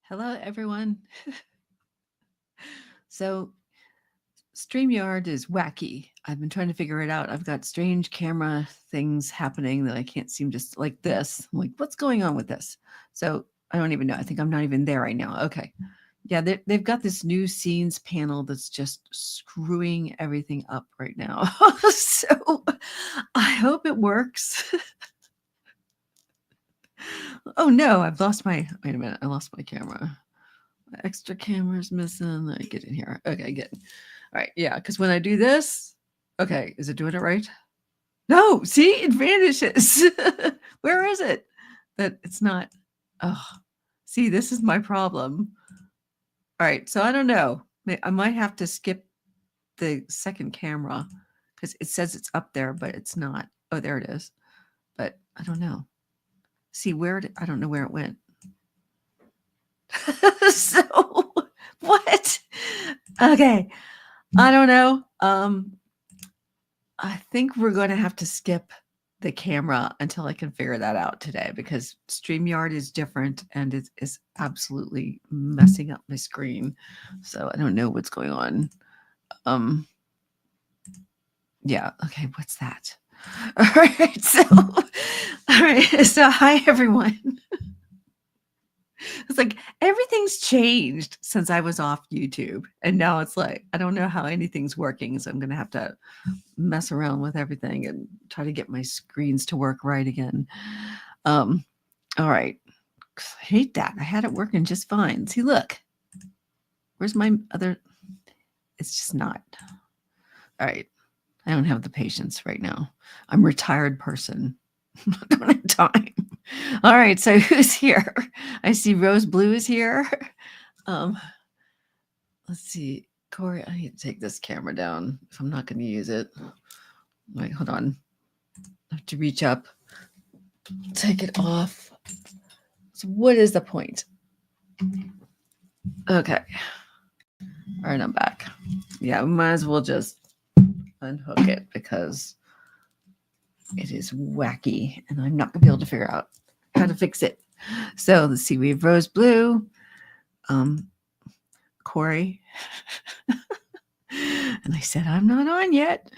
Hello, everyone. So, StreamYard is wacky. I've been trying to figure it out. I've got strange camera things happening that I can't seem to, like this. I'm like, what's going on with this? So, I don't even know. I think I'm not even there right now. Okay. Yeah, they've got this new scenes panel that's just screwing everything up right now. So, I hope it works. Oh no, I've lost my, wait a minute, I lost my camera. Extra cameras missing. I get in here. Okay, good. All right, yeah, because when I do this, okay, is it doing it right? No, see, it vanishes. Where is it? That it's not. Oh, see, this is my problem. All right, so I don't know. I might have to skip the second camera because it says it's up there, but it's not. Oh, there it is. But I don't know. See where I don't know where it went. So what? Okay. I don't know. I think we're going to have to skip the camera until I can figure that out today because StreamYard is different and it is absolutely messing up my screen. So I don't know what's going on. Yeah. Okay. What's that? All right. So hi everyone. It's like everything's changed since I was off YouTube. And now it's like, I don't know how anything's working. So I'm going to have to mess around with everything and try to get my screens to work right again. All right. I hate that. I had it working just fine. See, look. Where's my other? It's just not. All right. I don't have the patience right now. I'm a retired person. I don't have time. All right, so who's here? I see Rose Blue is here. Let's see, Corey. I need to take this camera down if I'm not going to use it. Wait, hold on. I have to reach up, take it off. So, what is the point? Okay. All right, I'm back. Yeah, we might as well just unhook it because it is wacky and I'm not going to be able to figure out how to fix it. So let's see. We have Rose Blue, Corey, and I said I'm not on yet.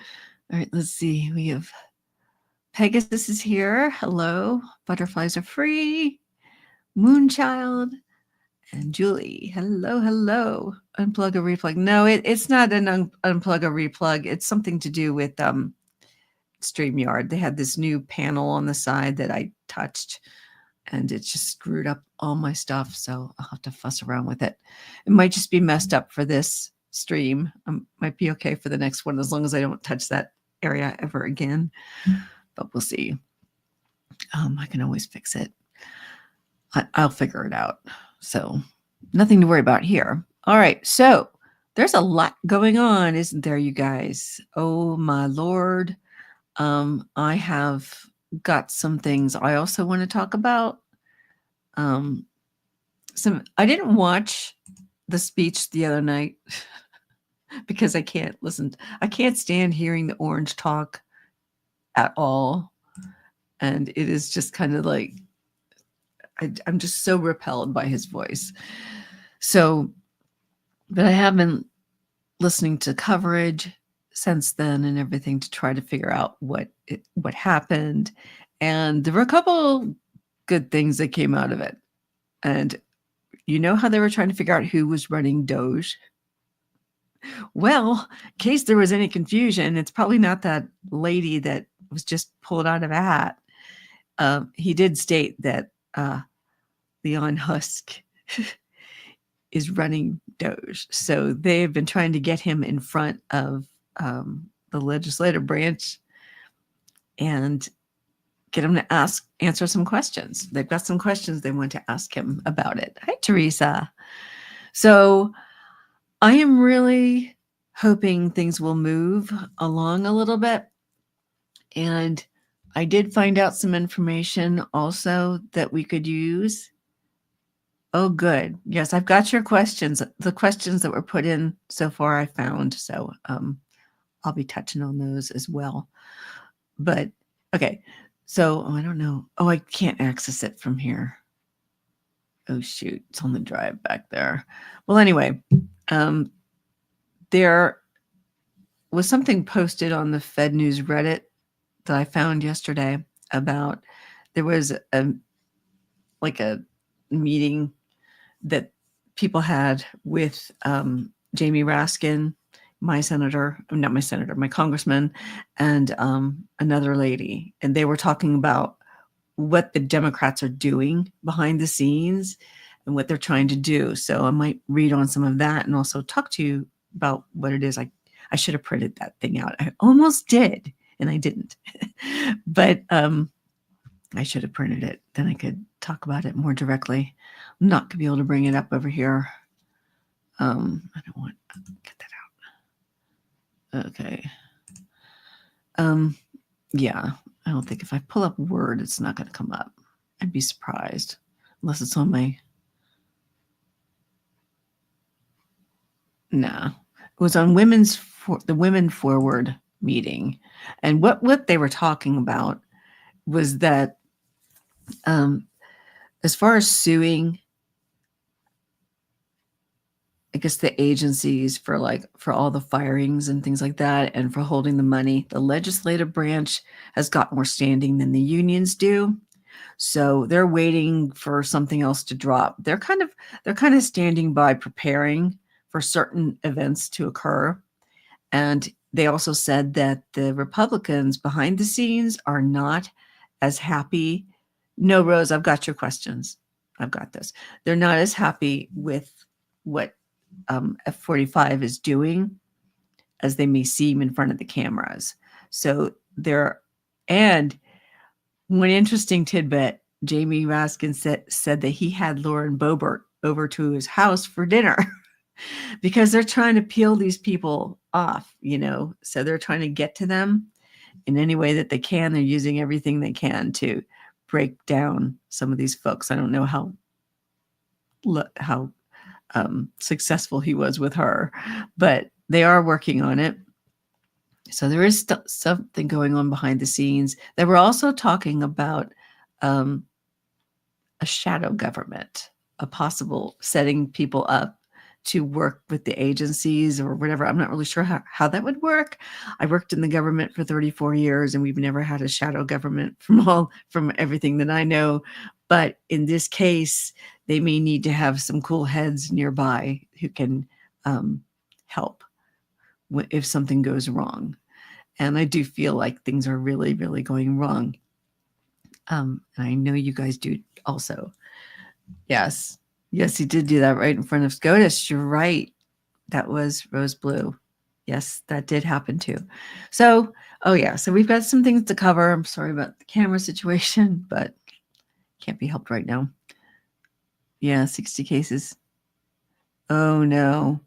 All right, let's see. We have Pegasus is here. Hello. Butterflies are free. Moonchild and Julie. Hello, hello. Unplug a replug. No, it's not an unplug a replug. It's something to do with StreamYard. They had this new panel on the side that I touched and it just screwed up all my stuff. So I'll have to fuss around with it. It might just be messed up for this stream. Might be okay for the next one as long as I don't touch that area ever again. But we'll see. I can always fix it. I'll figure it out. So nothing to worry about here. All right. So there's a lot going on, isn't there, you guys? Oh, my Lord. I have got some things I also want to talk about. I didn't watch the speech the other night because I can't listen. I can't stand hearing the orange talk at all. And it is just kind of like, I'm just so repelled by his voice. So, but I have been listening to coverage since then and everything to try to figure out what happened. And there were a couple good things that came out of it. And you know how they were trying to figure out who was running Doge? Well, in case there was any confusion, it's probably not that lady that was just pulled out of a hat. He did state that Leon Husk is running Doge. So they've been trying to get him in front of the legislative branch and get him to answer some questions. They've got some questions they want to ask him about it. Hi, Teresa. So I am really hoping things will move along a little bit. And I did find out some information also that we could use. Oh, good. Yes, I've got your questions. The questions that were put in so far I found. So I'll be touching on those as well. But okay. So I don't know. Oh, I can't access it from here. Oh, shoot. It's on the drive back there. Well, anyway, there was something posted on the Fed News Reddit that I found yesterday about there was a meeting that people had with Jamie Raskin, my congressman, and another lady. And they were talking about what the Democrats are doing behind the scenes and what they're trying to do. So I might read on some of that and also talk to you about what it is. I should have printed that thing out. I almost did, and I didn't. But I should have printed it. Then I could talk about it more directly. I'm not going to be able to bring it up over here. I don't want to get that out. Okay. Yeah, I don't think if I pull up Word, it's not going to come up. I'd be surprised unless it's on my. No, it was on the Women Forward meeting, and what they were talking about was that as far as suing, I guess the agencies for all the firings and things like that, and for holding the money, the legislative branch has got more standing than the unions do. So they're waiting for something else to drop. They're kind of standing by, preparing for certain events to occur. And they also said that the Republicans behind the scenes are not as happy. No, Rose, I've got your questions. I've got this. They're not as happy with what F-45 is doing as they may seem in front of the cameras. So and one interesting tidbit, Jamie Raskin said that he had Lauren Boebert over to his house for dinner because they're trying to peel these people off, so they're trying to get to them in any way that they can. They're using everything they can to break down some of these folks. I don't know how successful he was with her, but they are working on it. So there is something going on behind the scenes. They were also talking about a shadow government, a possible setting people up to work with the agencies or whatever. I'm not really sure how that would work. I worked in the government for 34 years, and we've never had a shadow government from everything that I know. But in this case, they may need to have some cool heads nearby who can help if something goes wrong. And I do feel like things are really, really going wrong. And I know you guys do also. Yes, he did do that right in front of SCOTUS. You're right. That was Rose Blue. Yes, that did happen too. So, so we've got some things to cover. I'm sorry about the camera situation, but can't be helped right now. Yeah, 60 cases. Oh, no.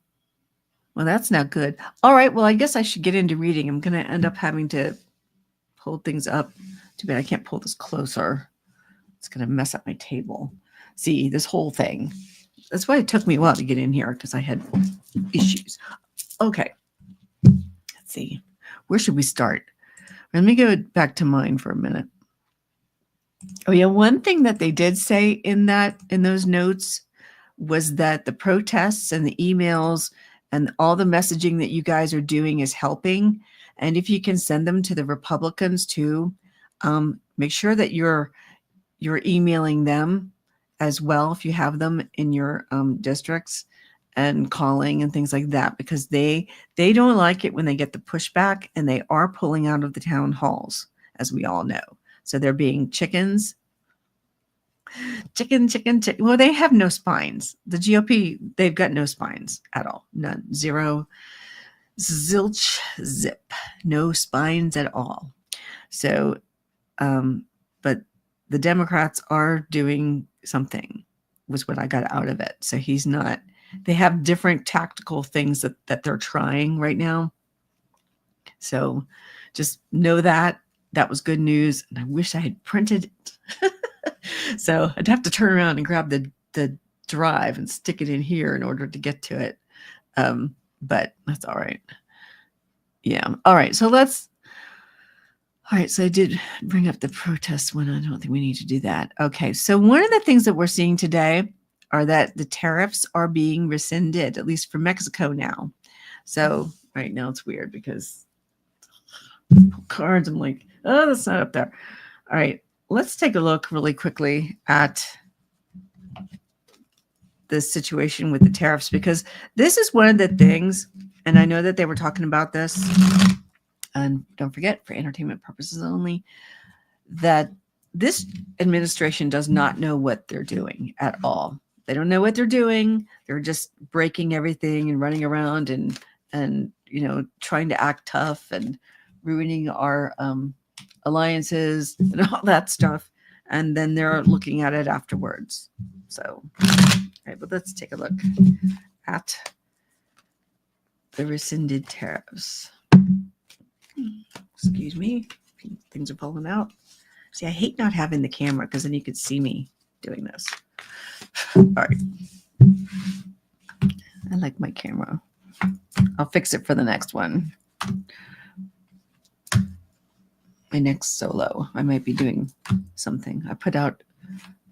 Well, that's not good. All right. Well, I guess I should get into reading. I'm going to end up having to pull things up. Too bad I can't pull this closer. It's going to mess up my table. See, this whole thing. That's why it took me a while to get in here, because I had issues. Okay. Let's see. Where should we start? Let me go back to mine for a minute. Oh, yeah. One thing that they did say in those notes was that the protests and the emails and all the messaging that you guys are doing is helping. And if you can send them to the Republicans too, make sure that you're emailing them as well if you have them in your districts, and calling and things like that, because they don't like it when they get the pushback, and they are pulling out of the town halls, as we all know. So they're being chickens. Chicken. Well, they have no spines. The GOP, they've got no spines at all. None. Zero. Zilch. Zip. No spines at all. So, but the Democrats are doing something, was what I got out of it. So they have different tactical things that they're trying right now. So just know that was good news. And I wish I had printed it. So I'd have to turn around and grab the drive and stick it in here in order to get to it. But that's all right. Yeah. All right. So I did bring up the protest one. I don't think we need to do that. Okay. So one of the things that we're seeing today are that the tariffs are being rescinded, at least for Mexico now. So right now it's weird because cards, I'm like, oh, that's not up there. All right, let's take a look really quickly at this situation with the tariffs, because this is one of the things, and I know that they were talking about this, and don't forget, for entertainment purposes only, that this administration does not know what they're doing at all. They don't know what they're doing. They're just breaking everything and running around and trying to act tough and ruining our alliances and all that stuff. And then they're looking at it afterwards. So, all right, but let's take a look at the rescinded tariffs. Excuse me, things are falling out. See, I hate not having the camera because then you could see me doing this. All right. I like my camera. I'll fix it for the next one. My next solo. I might be doing something. I put out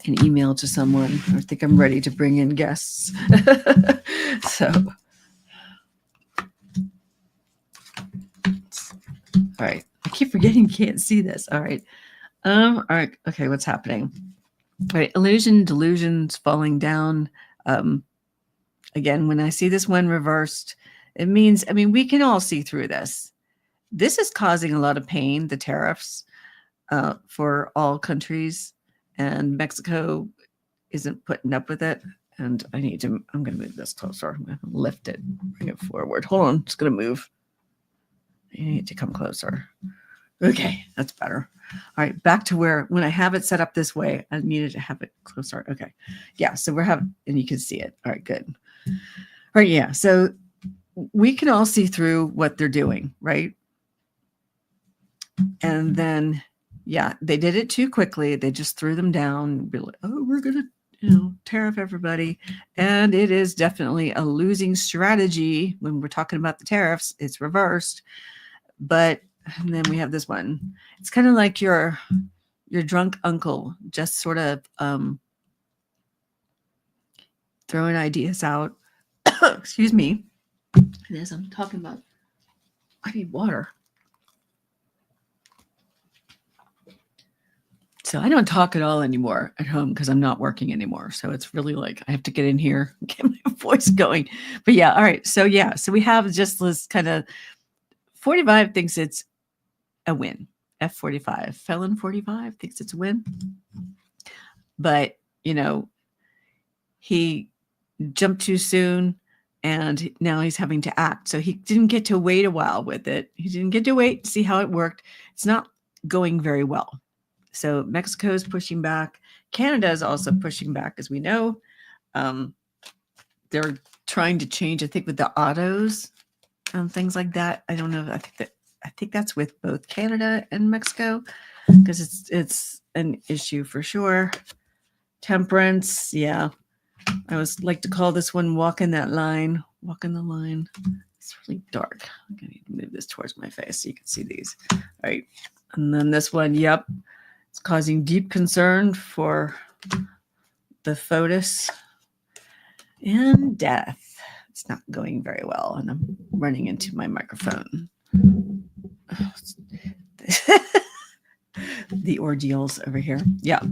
an email to someone. I think I'm ready to bring in guests. So, all right. I keep forgetting you can't see this. All right. All right. Okay. What's happening? All right. Illusion, delusions, falling down. Again, when I see this one reversed, it means, we can all see through this. This is causing a lot of pain, the tariffs, for all countries, and Mexico isn't putting up with it. And I'm going to move this closer. I'm going to lift it, bring it forward. Hold on. It's going to move. You need to come closer. Okay. That's better. All right. Back to where, when I have it set up this way, I needed to have it closer. Okay. Yeah. So we're having, and you can see it. All right. Good. All right. Yeah. So we can all see through what they're doing, right? And then, yeah, they did it too quickly. They just threw them down. Be like, oh, we're going to, tariff everybody. And it is definitely a losing strategy when we're talking about the tariffs. It's reversed. But and then we have this one. It's kind of like your drunk uncle just sort of throwing ideas out. Excuse me. As I'm talking about, I need water. So I don't talk at all anymore at home because I'm not working anymore. So it's really like I have to get in here, get my voice going. But yeah, all right. So yeah, so we have just this kind of 45 thinks it's a win. F45, felon 45 thinks it's a win. But, he jumped too soon and now he's having to act. So he didn't get to wait a while with it. He didn't get to wait to see how it worked. It's not going very well. So Mexico is pushing back. Canada is also pushing back, as we know. They're trying to change, I think, with the autos and things like that. I don't know. I think that's with both Canada and Mexico because it's an issue for sure. Temperance, yeah. I always like to call this one walking that line. Walking the line. It's really dark. I'm gonna need to move this towards my face so you can see these. All right. And then this one, yep. It's causing deep concern for the FOTUS and death. It's not going very well, and I'm running into my microphone. The ordeals over here. Yeah.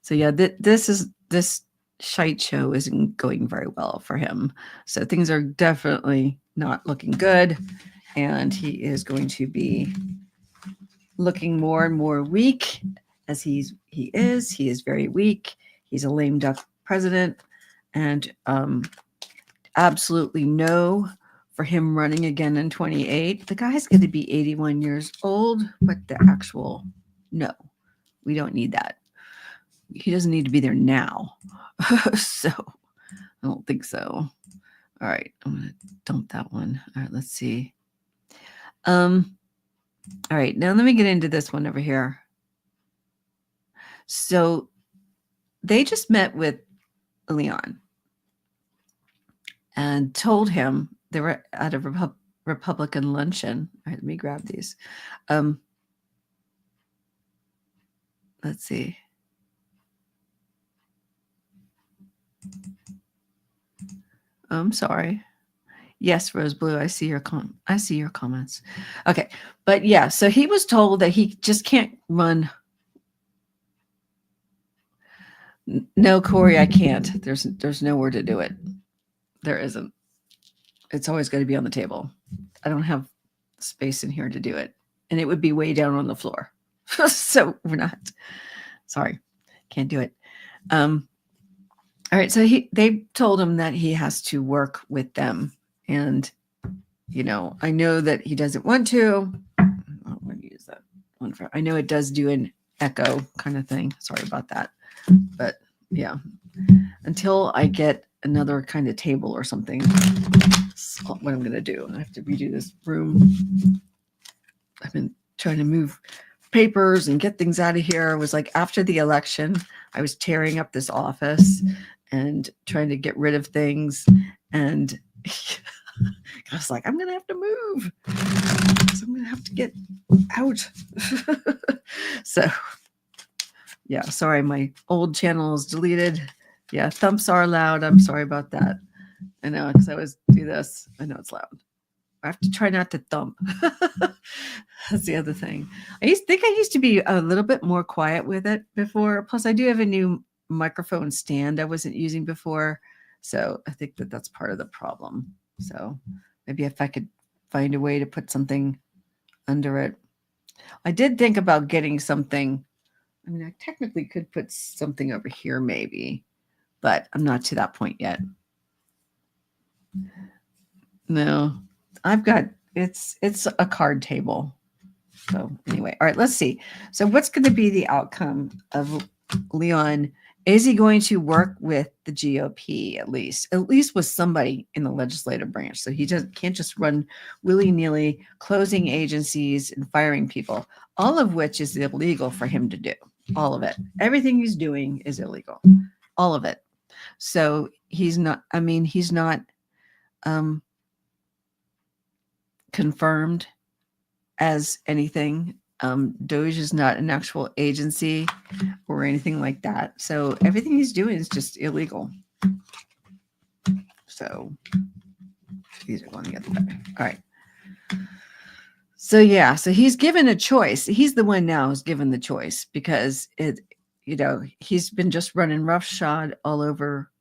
So yeah, this shite show isn't going very well for him. So things are definitely not looking good, and he is going to be looking more and more weak as he is. He is very weak. He's a lame duck president, and absolutely no for him running again in 28. The guy's going to be 81 years old, but the actual no, we don't need that. He doesn't need to be there now. So I don't think so. All right, I'm going to dump that one. All right, let's see. All right, now let me get into this one over here. So they just met with Leon and told him they were at a Republican luncheon. All right, let me grab these. Let's see. I'm sorry. Yes, Rose Blue, I see your comments. Okay. But yeah, so he was told that he just can't run. No, Corey, I can't. There's nowhere to do it. There isn't. It's always got to be on the table. I don't have space in here to do it. And it would be way down on the floor. So we're not. Sorry. Can't do it. All right. So they told him that he has to work with them. And, I know that he doesn't want to. I'm going to use that one for, I know it does do an echo kind of thing. Sorry about that. But yeah, until I get another kind of table or something, that's what I'm going to do. I have to redo this room. I've been trying to move papers and get things out of here. It was like after the election, I was tearing up this office and trying to get rid of things. And I was like, I'm going to have to move. So I'm going to have to get out. So yeah, sorry, my old channel is deleted. Yeah, thumps are loud. I'm sorry about that. I know, because I always do this. I know it's loud. I have to try not to thump. That's the other thing. I used to be a little bit more quiet with it before. Plus, I do have a new microphone stand I wasn't using before. So I think that's part of the problem. So maybe if I could find a way to put something under it. I did think about getting something. I mean, I technically could put something over here maybe, but I'm not to that point yet. No, I've got, it's a card table. So anyway, all right, let's see. So what's going to be the outcome of Leon? Is he going to work with the GOP at least with somebody in the legislative branch? So he can't just run willy-nilly, closing agencies and firing people, all of which is illegal for him to do. All of it. Everything he's doing is illegal. All of it. So he's not confirmed as anything. Doge is not an actual agency or anything like that. So everything he's doing is just illegal. So these are going the other way. All right. So yeah, so he's given a choice. He's the one now who's given the choice because he's been just running roughshod all over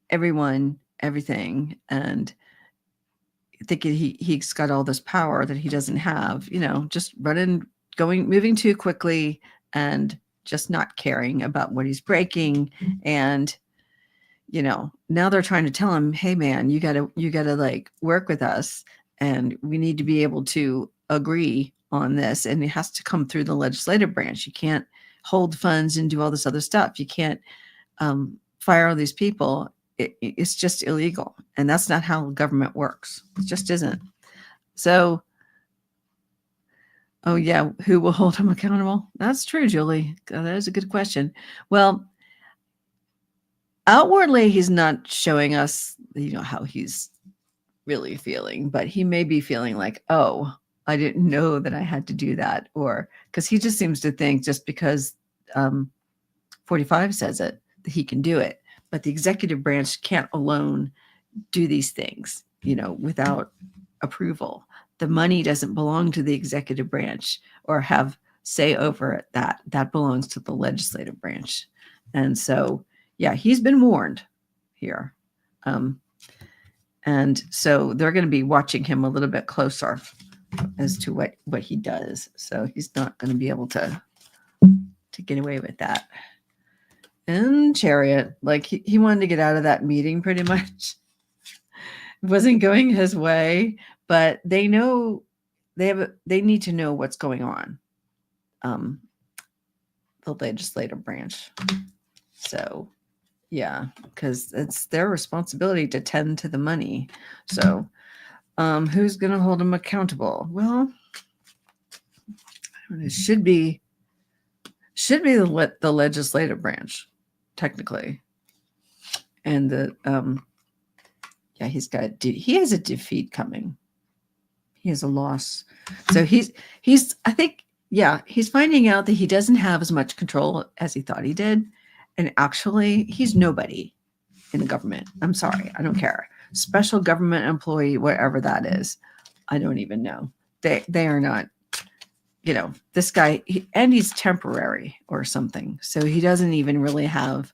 everyone, everything, and thinking he's got all this power that he doesn't have, just moving too quickly and just not caring about what he's breaking. And, now they're trying to tell him, hey man, you gotta like work with us and we need to be able to agree on this. And it has to come through the legislative branch. You can't hold funds and do all this other stuff. You can't fire all these people. It's just illegal. And that's not how government works. It just isn't. So, oh yeah, who will hold him accountable? That's true, Julie. That is a good question. Well, outwardly, he's not showing us, how he's really feeling, but he may be feeling like, oh, I didn't know that I had to do that. Or because he just seems to think just because 45 says it, that he can do it. But the executive branch can't alone do these things, without approval. The money doesn't belong to the executive branch or have say over it. That belongs to the legislative branch. And so, yeah, he's been warned here. And so they're going to be watching him a little bit closer as to what he does. So he's not going to be able to get away with that. And Chariot, like he wanted to get out of that meeting pretty much. It wasn't going his way, but they know they need to know what's going on. The legislative branch. So yeah, because it's their responsibility to tend to the money. So who's going to hold them accountable? Well, it should be the legislative branch, technically. And he has a defeat coming. He has a loss. So he's finding out that he doesn't have as much control as he thought he did. And actually, he's nobody. in the government. I'm sorry. I don't care. Special government employee, whatever that is. I don't even know. They are not, this guy, and he's temporary or something. So he doesn't even really have,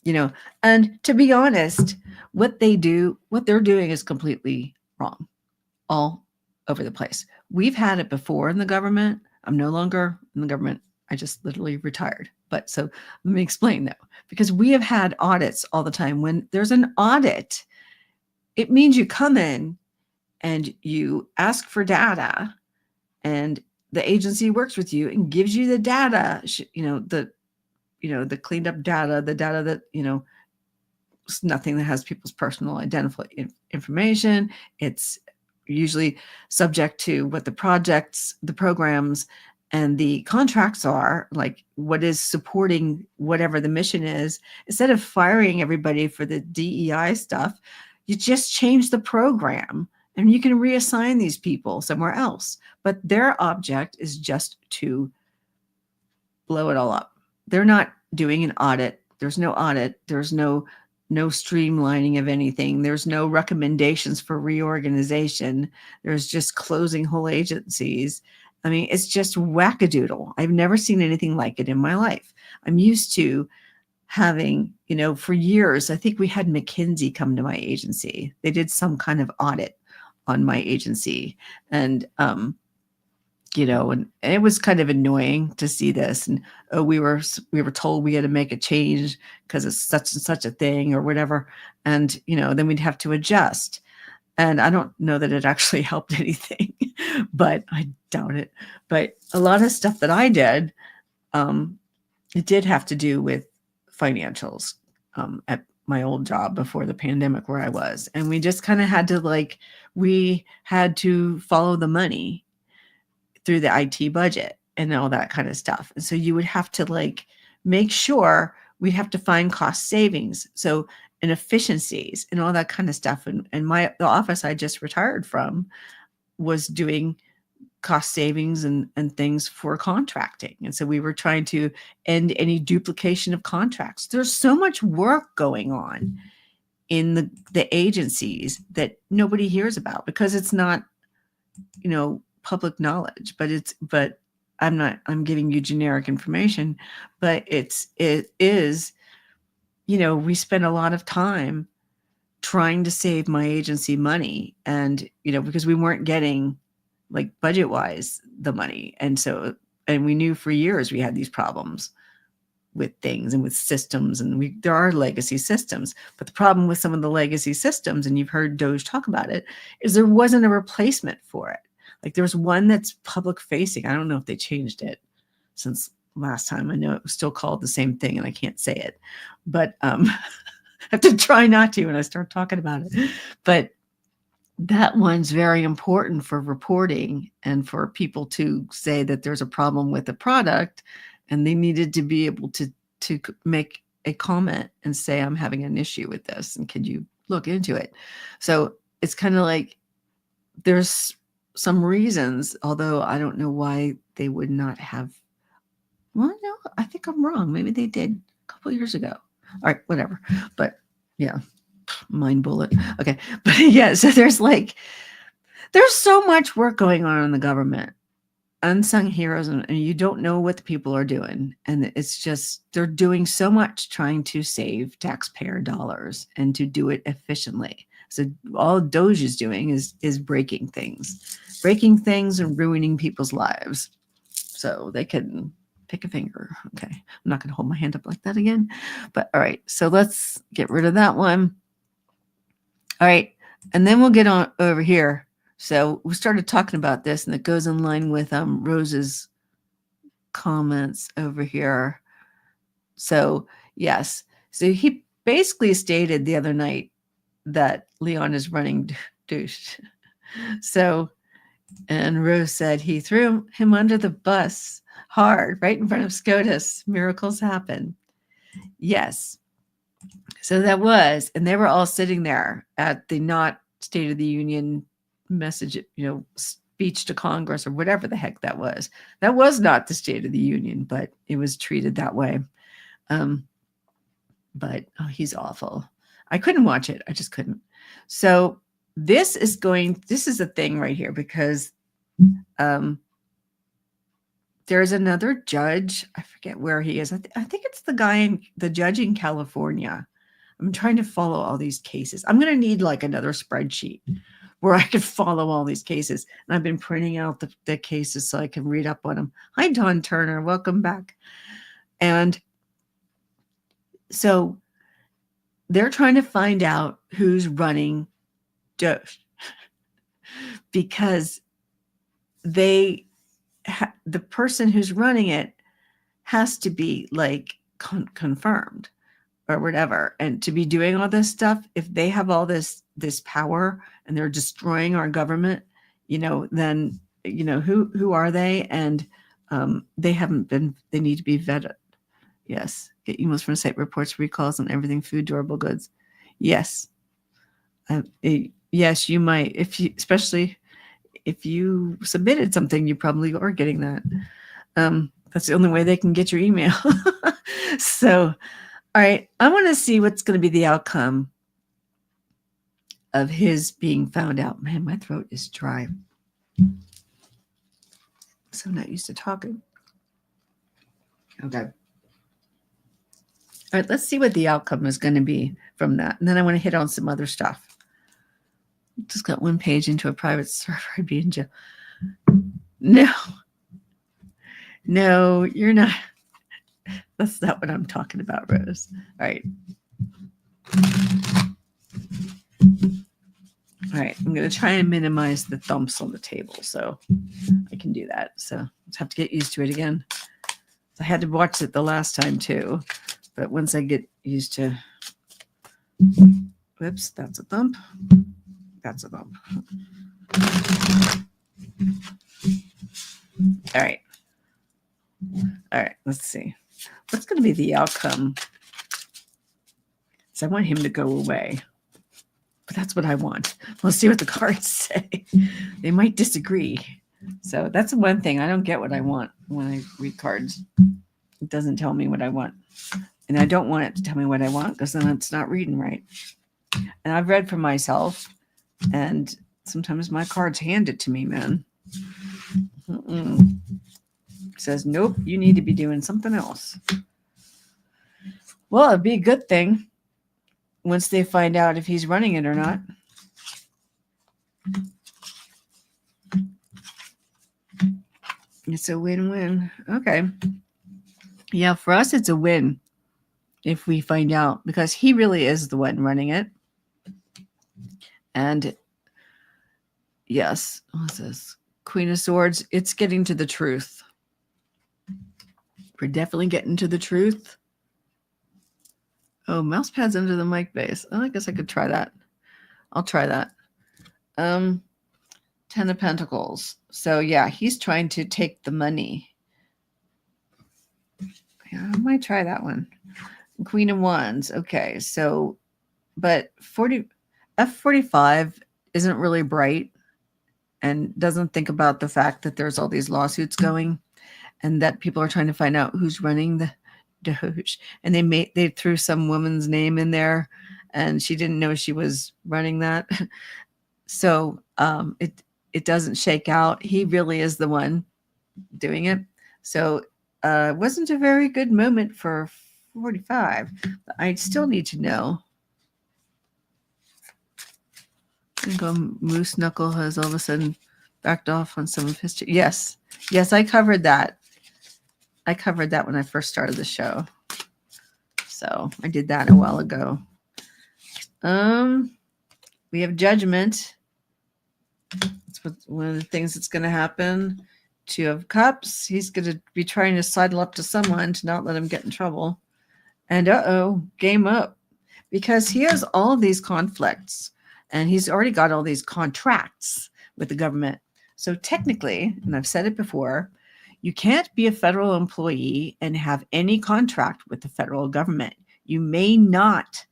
and to be honest, what they're doing is completely wrong, all over the place. We've had it before in the government. I'm no longer in the government. I just literally retired. But so let me explain though, because we have had audits all the time. When there's an audit, it means you come in and you ask for data, and the agency works with you and gives you the data, the cleaned up data, the data that, it's nothing that has people's personal identifying information. It's usually subject to what the projects, the programs, and the contracts are, like what is supporting whatever the mission is. Instead of firing everybody for the DEI stuff, you just change the program and you can reassign these people somewhere else. But their object is just to blow it all up. They're not doing an audit. There's no audit. There's no streamlining of anything. There's no recommendations for reorganization. There's just closing whole agencies. I mean, it's just wackadoodle. I've never seen anything like it in my life. I'm used to having, for years, I think we had McKinsey come to my agency. They did some kind of audit on my agency. And, and it was kind of annoying to see this. And we were told we had to make a change because it's such and such a thing or whatever. And, then we'd have to adjust. And I don't know that it actually helped anything, but I doubt it. But a lot of stuff that I did, it did have to do with financials at my old job before the pandemic where I was. And we just kind of had to we had to follow the money through the IT budget and all that kind of stuff. And so you would have to make sure we'd have to find cost savings. So and efficiencies and all that kind of stuff. And the office I just retired from was doing cost savings and things for contracting. And so we were trying to end any duplication of contracts. There's so much work going on in the agencies that nobody hears about because it's not, public knowledge, but I'm giving you generic information, but it is, we spend a lot of time trying to save my agency money and, because we weren't getting budget wise the money. And we knew for years we had these problems with things and with systems, and there are legacy systems, but the problem with some of the legacy systems, and you've heard Doge talk about it, is there wasn't a replacement for it. There was one that's public facing. I don't know if they changed it since last time. I know it was still called the same thing and I can't say it, but I have to try not to when I start talking about it. But that one's very important for reporting and for people to say that there's a problem with the product, and they needed to be able to make a comment and say, I'm having an issue with this and can you look into it? So it's kind of there's some reasons, although I don't know why they would not have. Well, no, I think I'm wrong. Maybe they did a couple years ago. All right, whatever. But yeah, mind bullet. Okay. But yeah, so there's so much work going on in the government, unsung heroes, and you don't know what the people are doing. And it's just, they're doing so much trying to save taxpayer dollars and to do it efficiently. So all Doge is doing is breaking things and ruining people's lives so they can pick a finger. Okay. I'm not going to hold my hand up like that again, but all right. So let's get rid of that one. All right. And then we'll get on over here. So we started talking about this, and it goes in line with Rose's comments over here. So yes. So he basically stated the other night that Leon is running douche. So, and Rose said he threw him under the bus hard right in front of SCOTUS. Miracles happen. Yes. So that was, and they were all sitting there at the not State of the Union message, speech to Congress or whatever the heck that was. That was not the State of the Union, but it was treated that way. but he's awful. I couldn't watch it. I just couldn't. So this is the thing right here, because there's another judge. I forget where he is. I think it's the judge in California. I'm trying to follow all these cases. I'm going to need like another spreadsheet where I could follow all these cases. And I've been printing out the cases so I can read up on them. Hi, Dawn Turner. Welcome back. And so they're trying to find out who's running Doge, because the person who's running it has to be like confirmed or whatever, and to be doing all this stuff. If they have all this power and they're destroying our government, then who are they? And they need to be vetted. Yes, get emails from site reports, recalls on everything, food, durable goods. Yes, yes, you might, especially if you submitted something, you probably are getting that. That's the only way they can get your email. So, all right, I want to see what's going to be the outcome of his being found out. Man, my throat is dry. I'm so not used to talking. Okay. All right, let's see what the outcome is going to be from that. And then I want to hit on some other stuff. Just got one page into a private server. I'd be in jail. No, you're not. That's not what I'm talking about, Rose. All right. All right, I'm going to try and minimize the thumps on the table so I can do that. So I just have to get used to it again. I had to watch it the last time too, but once I get used to, whoops, that's a thump. That's a thump. All right. All right, let's see. What's going to be the outcome? So I want him to go away. But that's what I want. Let's see what the cards say. They might disagree. So that's one thing. I don't get what I want when I read cards. It doesn't tell me what I want. And I don't want it to tell me what I want, because then it's not reading right. And I've read for myself, and sometimes my cards hand it to me, man. It says, nope, you need to be doing something else. Well, it'd be a good thing once they find out if he's running it or not. It's a win-win. Okay. Yeah, for us, it's a win if we find out, because he really is the one running it. And yes, what's this? Queen of Swords. It's getting to the truth. We're definitely getting to the truth. Oh, mouse pads under the mic base. Oh, I guess I could try that. I'll try that. 10 of Pentacles. So yeah, he's trying to take the money. Yeah, I might try that one. Queen of Wands. Okay, so, but F45 isn't really bright and doesn't think about the fact that there's all these lawsuits going and that people are trying to find out who's running the Doge. And they threw some woman's name in there, and she didn't know she was running that. So it doesn't shake out. He really is the one doing it. So it wasn't a very good moment for 45. But I still need to know. I think Moose Knuckle has all of a sudden backed off on some of his. Yes, I covered that. I covered that when I first started the show. So I did that a while ago. We have Judgment. That's one of the things that's going to happen. 2 of Cups. He's going to be trying to sidle up to someone to not let him get in trouble. And game up. Because he has all of these conflicts. And he's already got all these contracts with the government. So technically, and I've said it before, you can't be a federal employee and have any contract with the federal government. You may not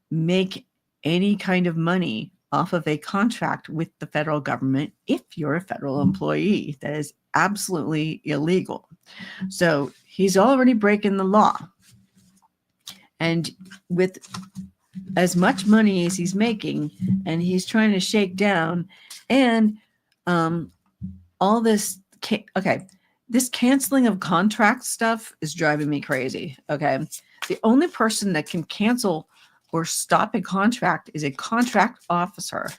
make any kind of money off of a contract with the federal government if you're a federal employee. That is absolutely illegal. So he's already breaking the law. And with as much money as he's making, and he's trying to shake down, and all this, okay, this canceling of contract stuff is driving me crazy. Okay. The only person that can cancel or stop a contract is a contract officer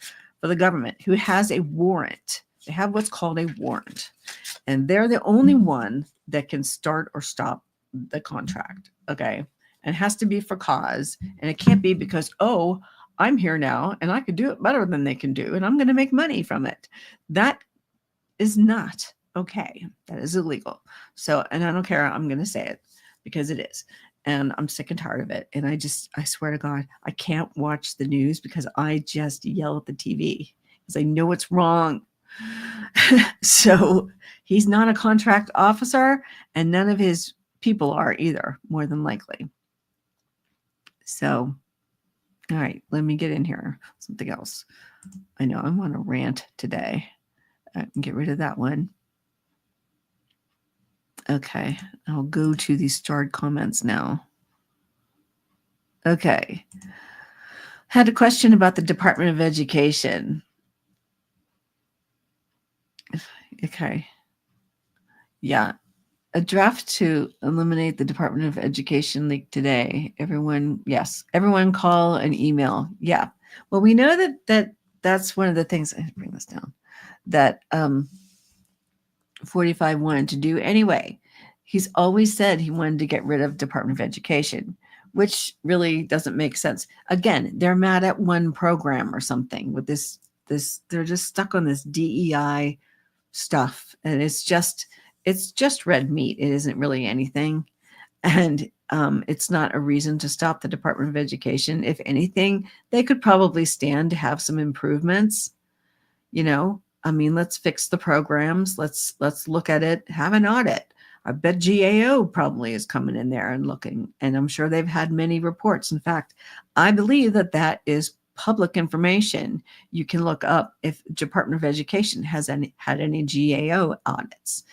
for the government who has a warrant. They have what's called a warrant, and they're the only one that can start or stop the contract. Okay. And it has to be for cause. And it can't be because, oh, I'm here now and I could do it better than they can do, and I'm going to make money from it. That is not okay. That is illegal. So, and I don't care. I'm going to say it because it is. And I'm sick and tired of it. And I swear to God, I can't watch the news because I just yell at the TV because I know it's wrong. So he's not a contract officer, and none of his people are either, more than likely. So, all right, let me get in here. Something else. I know I'm on a rant today. I can get rid of that one. Okay, I'll go to these starred comments now. Okay. Had a question about the Department of Education. Okay. Yeah. A draft to eliminate the Department of Education leaked today. Everyone call and email. Yeah. Well, we know that's one of the things. I have to bring this down. That 45 wanted to do anyway. He's always said he wanted to get rid of Department of Education, which really doesn't make sense. Again, they're mad at one program or something with this. They're just stuck on this DEI stuff, and it's just red meat. It isn't really anything, and it's not a reason to stop the Department of Education. If anything, they could probably stand to have some improvements. I mean, let's fix the programs. Let's look at it, have an audit. I bet GAO probably is coming in there and looking, and I'm sure they've had many reports. In fact, I believe that is public information. You can look up if Department of Education has had any GAO audits,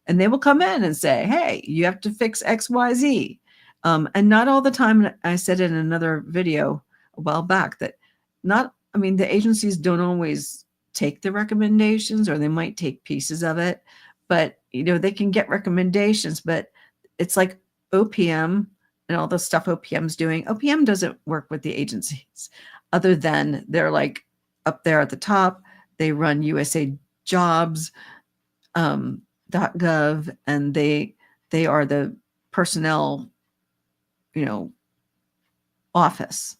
and they will come in and say, hey, you have to fix XYZ. And not all the time. I said in another video a while back that the agencies don't always take the recommendations, or they might take pieces of it, but they can get recommendations. But it's like OPM and all the stuff OPM's doing. OPM doesn't work with the agencies other than they're like up there at the top. They run USA Jobs, .gov, and they are the personnel, office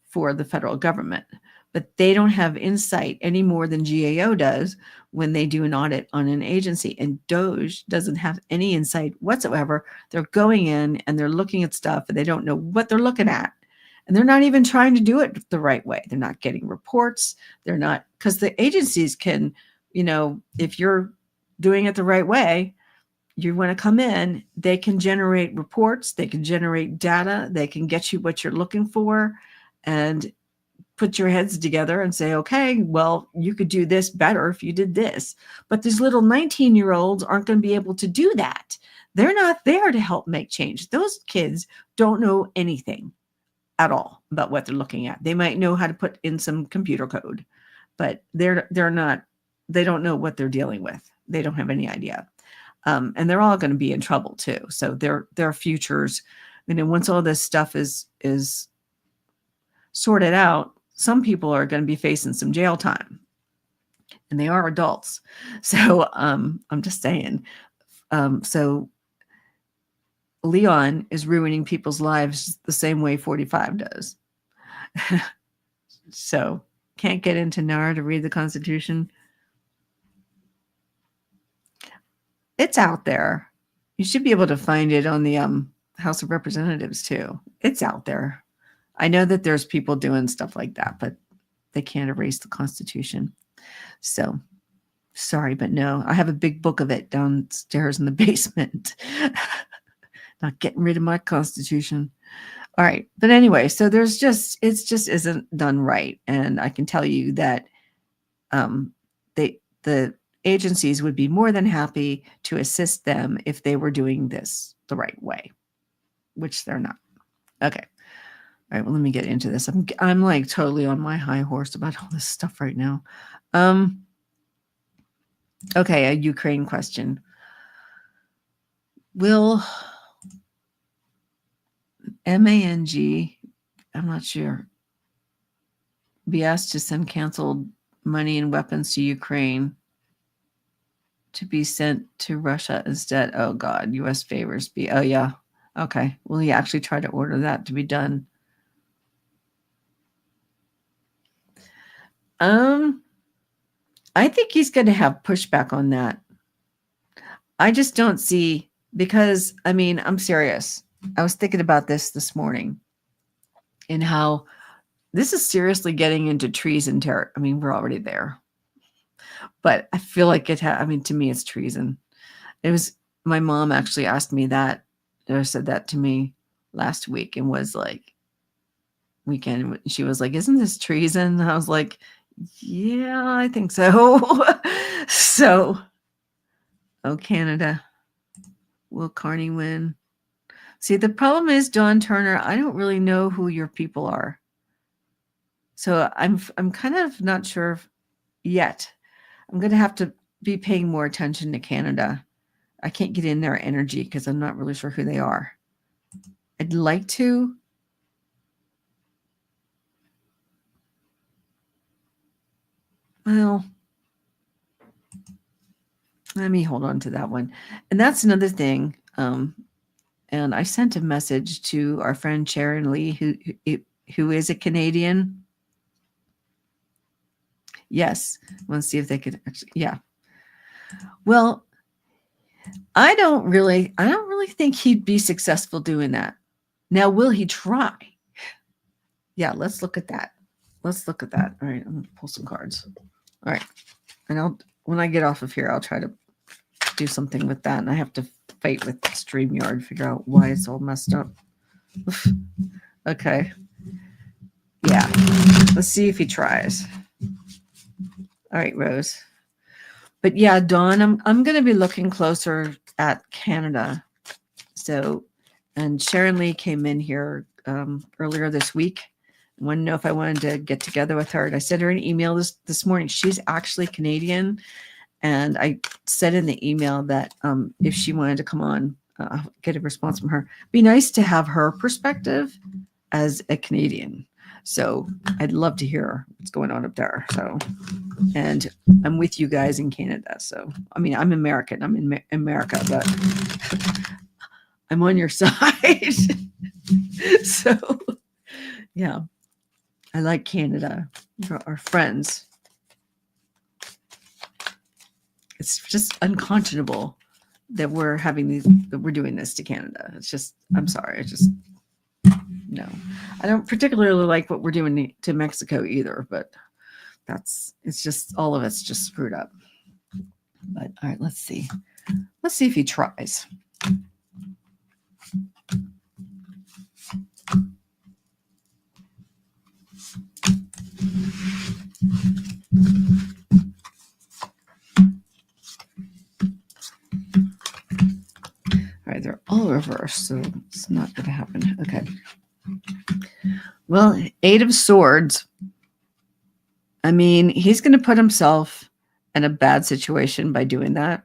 for the federal government. But they don't have insight any more than GAO does when they do an audit on an agency. And DOJ doesn't have any insight whatsoever. They're going in and they're looking at stuff and they don't know what they're looking at. And they're not even trying to do it the right way. They're not getting reports. They're not, because the agencies can, if you're doing it the right way, you want to come in, they can generate reports, they can generate data, they can get you what you're looking for, and put your heads together and say, okay, well, you could do this better if you did this. But these little 19-year-olds aren't going to be able to do that. They're not there to help make change. Those kids don't know anything at all about what they're looking at. They might know how to put in some computer code, but they don't know what they're dealing with. They don't have any idea. And they're all going to be in trouble too. So their futures, once all this stuff is sorted out, some people are going to be facing some jail time, and they are adults. So I'm just saying. So Leon is ruining people's lives the same way 45 does. So can't get into NAR to read the Constitution. It's out there. You should be able to find it on the House of Representatives too. It's out there. I know that there's people doing stuff like that, but they can't erase the Constitution. So sorry, but no. I have a big book of it downstairs in the basement. Not getting rid of my Constitution. All right. But anyway, so it just isn't done right. And I can tell you that the agencies would be more than happy to assist them if they were doing this the right way, which they're not. Okay. All right. Well, let me get into this. I'm like totally on my high horse about all this stuff right now. Okay. A Ukraine question. Will MANG, I'm not sure, be asked to send canceled money and weapons to Ukraine to be sent to Russia instead? Oh God, U.S. favors be. Oh yeah. Okay. Will he actually try to order that to be done? I think he's going to have pushback on that. I just don't see, because I mean, I'm serious. I was thinking about this morning and how this is seriously getting into treason territory. I mean, we're already there, but I feel like I mean, to me, it's treason. It was, my mom actually asked me that, or said that to me last week, and was like, weekend, she was like, isn't this treason? And I was like, yeah, I think so. So, oh, Canada, will Carney win? See, the problem is, Dawn Turner, I don't really know who your people are. So I'm kind of not sure yet. I'm going to have to be paying more attention to Canada. I can't get in their energy because I'm not really sure who they are. I'd like to. Well, let me hold on to that one. And that's another thing. And I sent a message to our friend Sharon Lee, who is a Canadian. Yes. Want to see if they could actually, yeah. Well, I don't really think he'd be successful doing that. Now, will he try? Yeah, let's look at that. Let's look at that. All right, I'm gonna pull some cards. All right. And when I get off of here, I'll try to do something with that. And I have to fight with StreamYard, figure out why it's all messed up. Okay. Yeah. Let's see if he tries. All right, Rose. But yeah, Dawn, I'm going to be looking closer at Canada. So, and Sharon Lee came in here earlier this week. I wanted to know if I wanted to get together with her. And I sent her an email this morning. She's actually Canadian. And I said in the email that if she wanted to come on, get a response from her. Be nice to have her perspective as a Canadian. So I'd love to hear what's going on up there. So, and I'm with you guys in Canada. So, I mean, I'm American. I'm in America, but I'm on your side. So, yeah, I like Canada. Our friends. It's just unconscionable that we're doing this to Canada. It's just, I'm sorry. No, I don't particularly like what we're doing to Mexico either, but it's just, all of it's just screwed up. But all right, let's see if he tries. All right, they're all reversed, so it's not going to happen. Okay. Well, 8 of Swords. I mean, he's going to put himself in a bad situation by doing that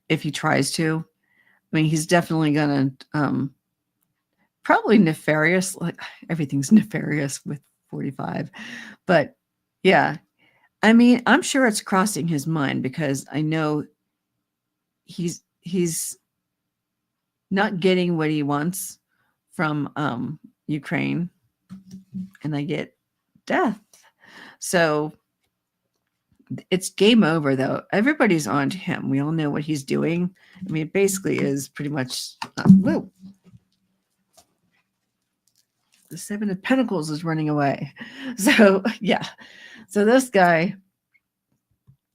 if he tries to. I mean, he's definitely going to probably nefarious. Like, everything's nefarious with 45. But yeah, I mean, I'm sure it's crossing his mind because I know he's not getting what he wants from Ukraine, and I get death. So it's game over, though. Everybody's on to him. We all know what he's doing. I mean, it basically is pretty much, whoa. The 7 of Pentacles is running away. So, yeah. So this guy,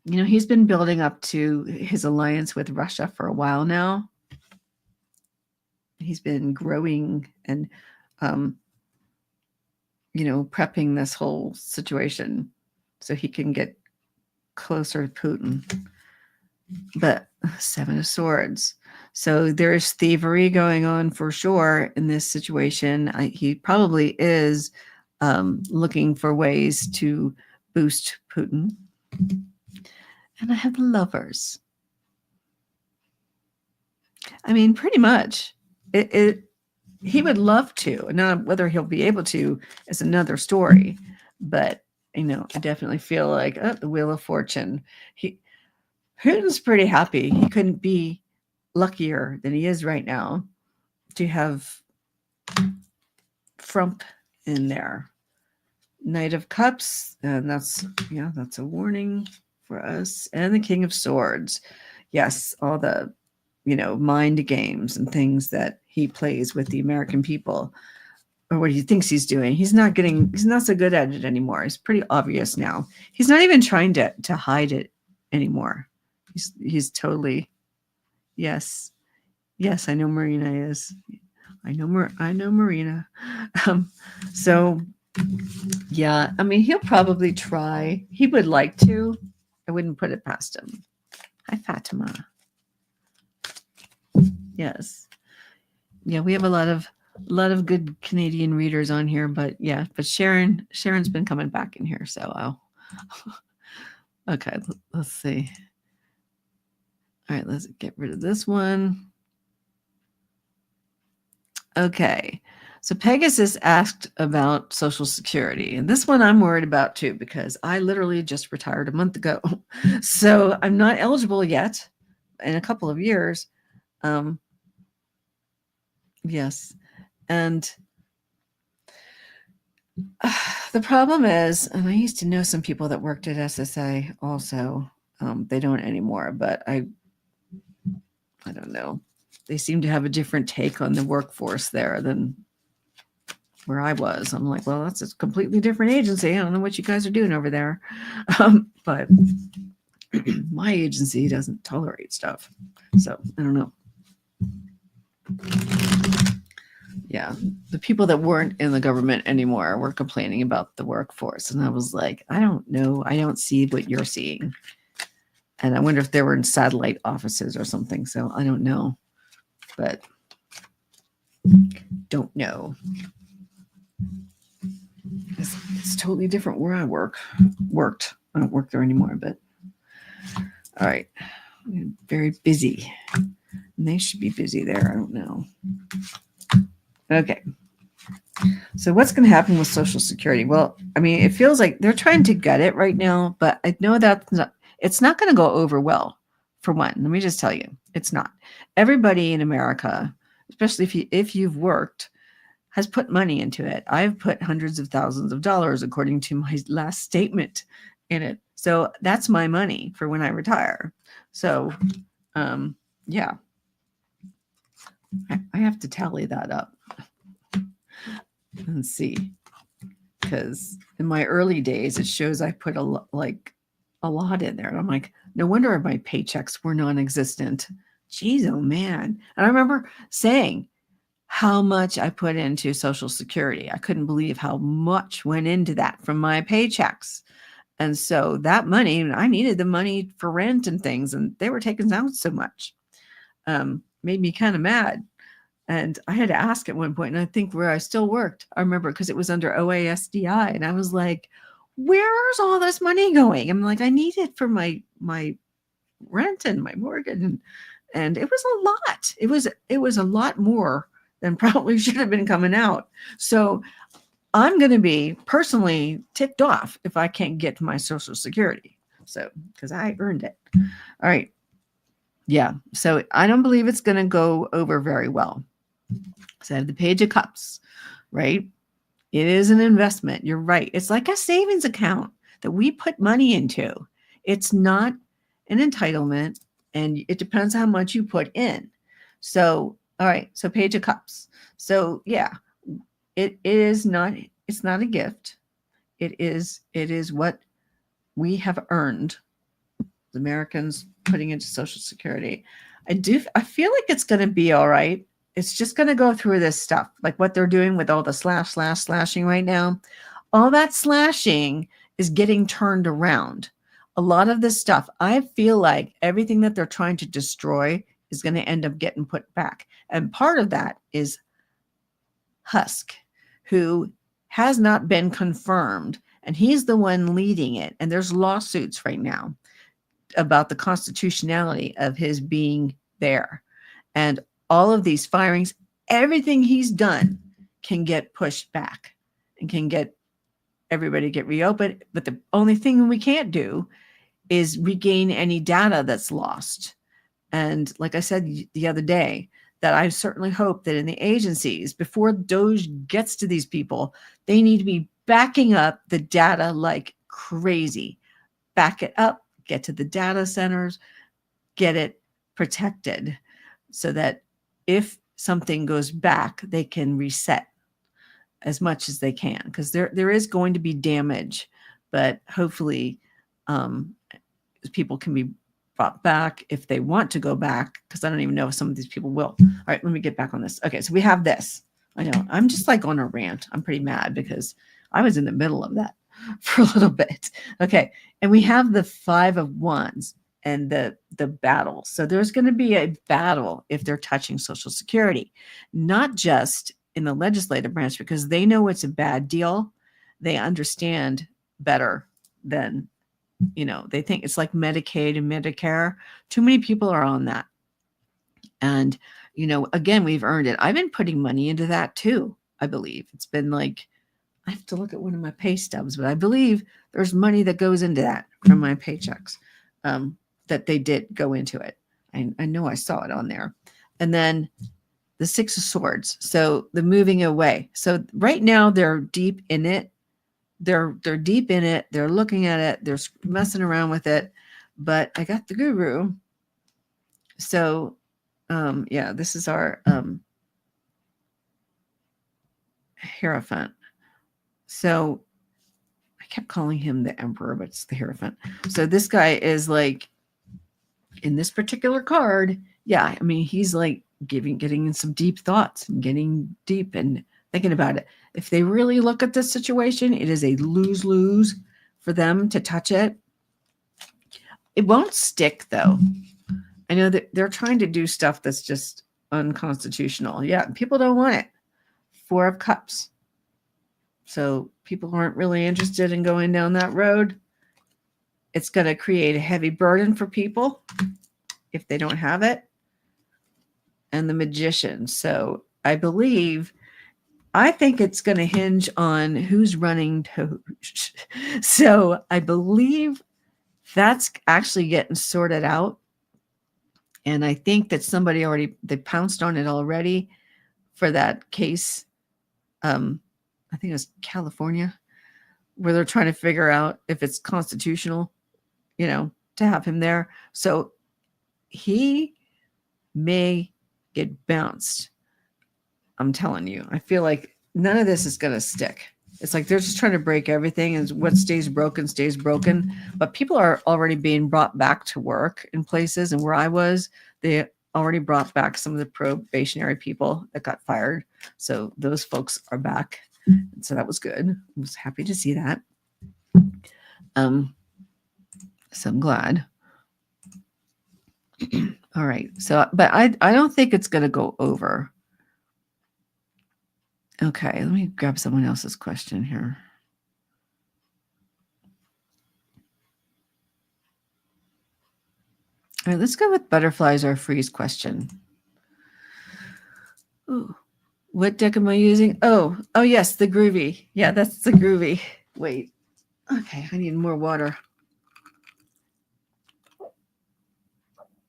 he's been building up to his alliance with Russia for a while now. He's been growing and, prepping this whole situation so he can get closer to Putin. But Seven of Swords. So there's thievery going on for sure in this situation. He probably is looking for ways to boost Putin. And I have the Lovers. I mean, pretty much. He would love to. Now, whether he'll be able to is another story. But I definitely feel like the Wheel of Fortune. Putin's pretty happy. He couldn't be luckier than he is right now to have Trump in there. Knight of Cups, and that's a warning for us. And the King of Swords. Yes, all the mind games and things that he plays with the American people, or what he thinks he's doing. He's not so good at it anymore. It's pretty obvious now. He's not even trying to hide it anymore. He's totally, yes. I know Marina is. I know Marina. So yeah, I mean, he'll probably try. He would like to. I wouldn't put it past him. Hi, Fatima. Yes. Yeah, we have a lot of good Canadian readers on here, but Sharon's been coming back in here, so okay, let's see. All right, let's get rid of this one. Okay. So Pegasus asked about Social Security, and this one I'm worried about too, because I literally just retired a month ago. So I'm not eligible yet in a couple of years. Yes. And the problem is, and I used to know some people that worked at SSA also. They don't anymore, but I don't know. They seem to have a different take on the workforce there than where I was. I'm like, well, that's a completely different agency. I don't know what you guys are doing over there. But my agency doesn't tolerate stuff. So I don't know. Yeah, the people that weren't in the government anymore were complaining about the workforce. And I was like, I don't know. I don't see what you're seeing. And I wonder if they were in satellite offices or something. So I don't know. But don't know. It's totally different where I worked. I don't work there anymore, but all right. I'm very busy. And they should be busy there. I don't know. Okay. So what's going to happen with Social Security? Well, I mean, it feels like they're trying to gut it right now, but I know that it's not going to go over well. For one, let me just tell you, it's not. Everybody in America, especially if you've worked, has put money into it. I've put hundreds of thousands of dollars, according to my last statement, in it. So that's my money for when I retire. So, yeah, I have to tally that up and see, because in my early days, it shows I put a lot in there. And I'm like, no wonder my paychecks were non-existent. Jeez, oh man. And I remember saying how much I put into Social Security. I couldn't believe how much went into that from my paychecks. And so that money, I needed the money for rent and things, and they were taking out so much. Made me kind of mad. And I had to ask at one point, and I think where I still worked, I remember because it was under OASDI, and I was like, where's all this money going? I'm like, I need it for my rent and my mortgage, and it was a lot. It was a lot more than probably should have been coming out. So I'm going to be personally ticked off if I can't get to my Social Security. So because I earned it. All right. Yeah. So I don't believe it's going to go over very well. So I have the Page of Cups, right? It is an investment. You're right. It's like a savings account that we put money into. It's not an entitlement, and it depends how much you put in. So, all right. So Page of Cups. So yeah, it's not a gift. It is what we have earned, the Americans putting into Social Security. I feel like it's going to be all right. It's just going to go through this stuff, like what they're doing with all the slashing right now. All that slashing is getting turned around. a lot of this stuff, I feel like everything that they're trying to destroy is going to end up getting put back. And part of that is Husk, who has not been confirmed, and he's the one leading it. And there's lawsuits right now about the constitutionality of his being there. And all of these firings, everything he's done can get pushed back and can get everybody get reopened. But the only thing we can't do is regain any data that's lost. And like I said the other day, that I certainly hope that in the agencies, before DOJ gets to these people, they need to be backing up the data like crazy. Back it up, get to the data centers, get it protected so that if something goes back, they can reset as much as they can, because there is going to be damage, but hopefully people can be brought back if they want to go back, because I don't even know if some of these people will. All right, let me get back on this. Okay, so we have this. I know I'm just like on a rant. I'm pretty mad because I was in the middle of that for a little bit. Okay, and we have the 5 of Wands and the battle. So there's going to be a battle if they're touching Social Security, not just in the legislative branch, because they know it's a bad deal. They understand better than, they think it's like Medicaid and Medicare. Too many people are on that. And, again, we've earned it. I've been putting money into that too, I believe. It's been like, I have to look at one of my pay stubs, but I believe there's money that goes into that from my paychecks, that they did go into it. I know I saw it on there. And then the 6 of Swords. So the moving away. So right now they're deep in it. They're deep in it. They're looking at it. They're messing around with it. But I got the Guru. So, this is our Hierophant. So I kept calling him the Emperor, but it's the Hierophant. So this guy is like, in this particular card, he's like getting in some deep thoughts and getting deep and thinking about it. If they really look at this situation, it is a lose-lose for them to touch it. It won't stick, though. I know that they're trying to do stuff that's just unconstitutional. Yeah, people don't want it. 4 of Cups. So people aren't really interested in going down that road. It's going to create a heavy burden for people if they don't have it. And the Magician. So I think it's going to hinge on who's running DOJ. So I believe that's actually getting sorted out. And I think that somebody they pounced on it already for that case. I think it was California, where they're trying to figure out if it's constitutional, to have him there. So he may get bounced. I'm telling you, I feel like none of this is going to stick. It's like they're just trying to break everything, and what stays broken stays broken. But people are already being brought back to work in places. And where I was, they already brought back some of the probationary people that got fired. So those folks are back. And so that was good. I was happy to see that. So I'm glad. All right. So, but I don't think it's going to go over. Okay. Let me grab someone else's question here. All right. Let's go with Butterflies Are Free's question. Ooh. What deck am I using? Oh, yes, the Groovy. Yeah, that's the Groovy. Wait. Okay, I need more water.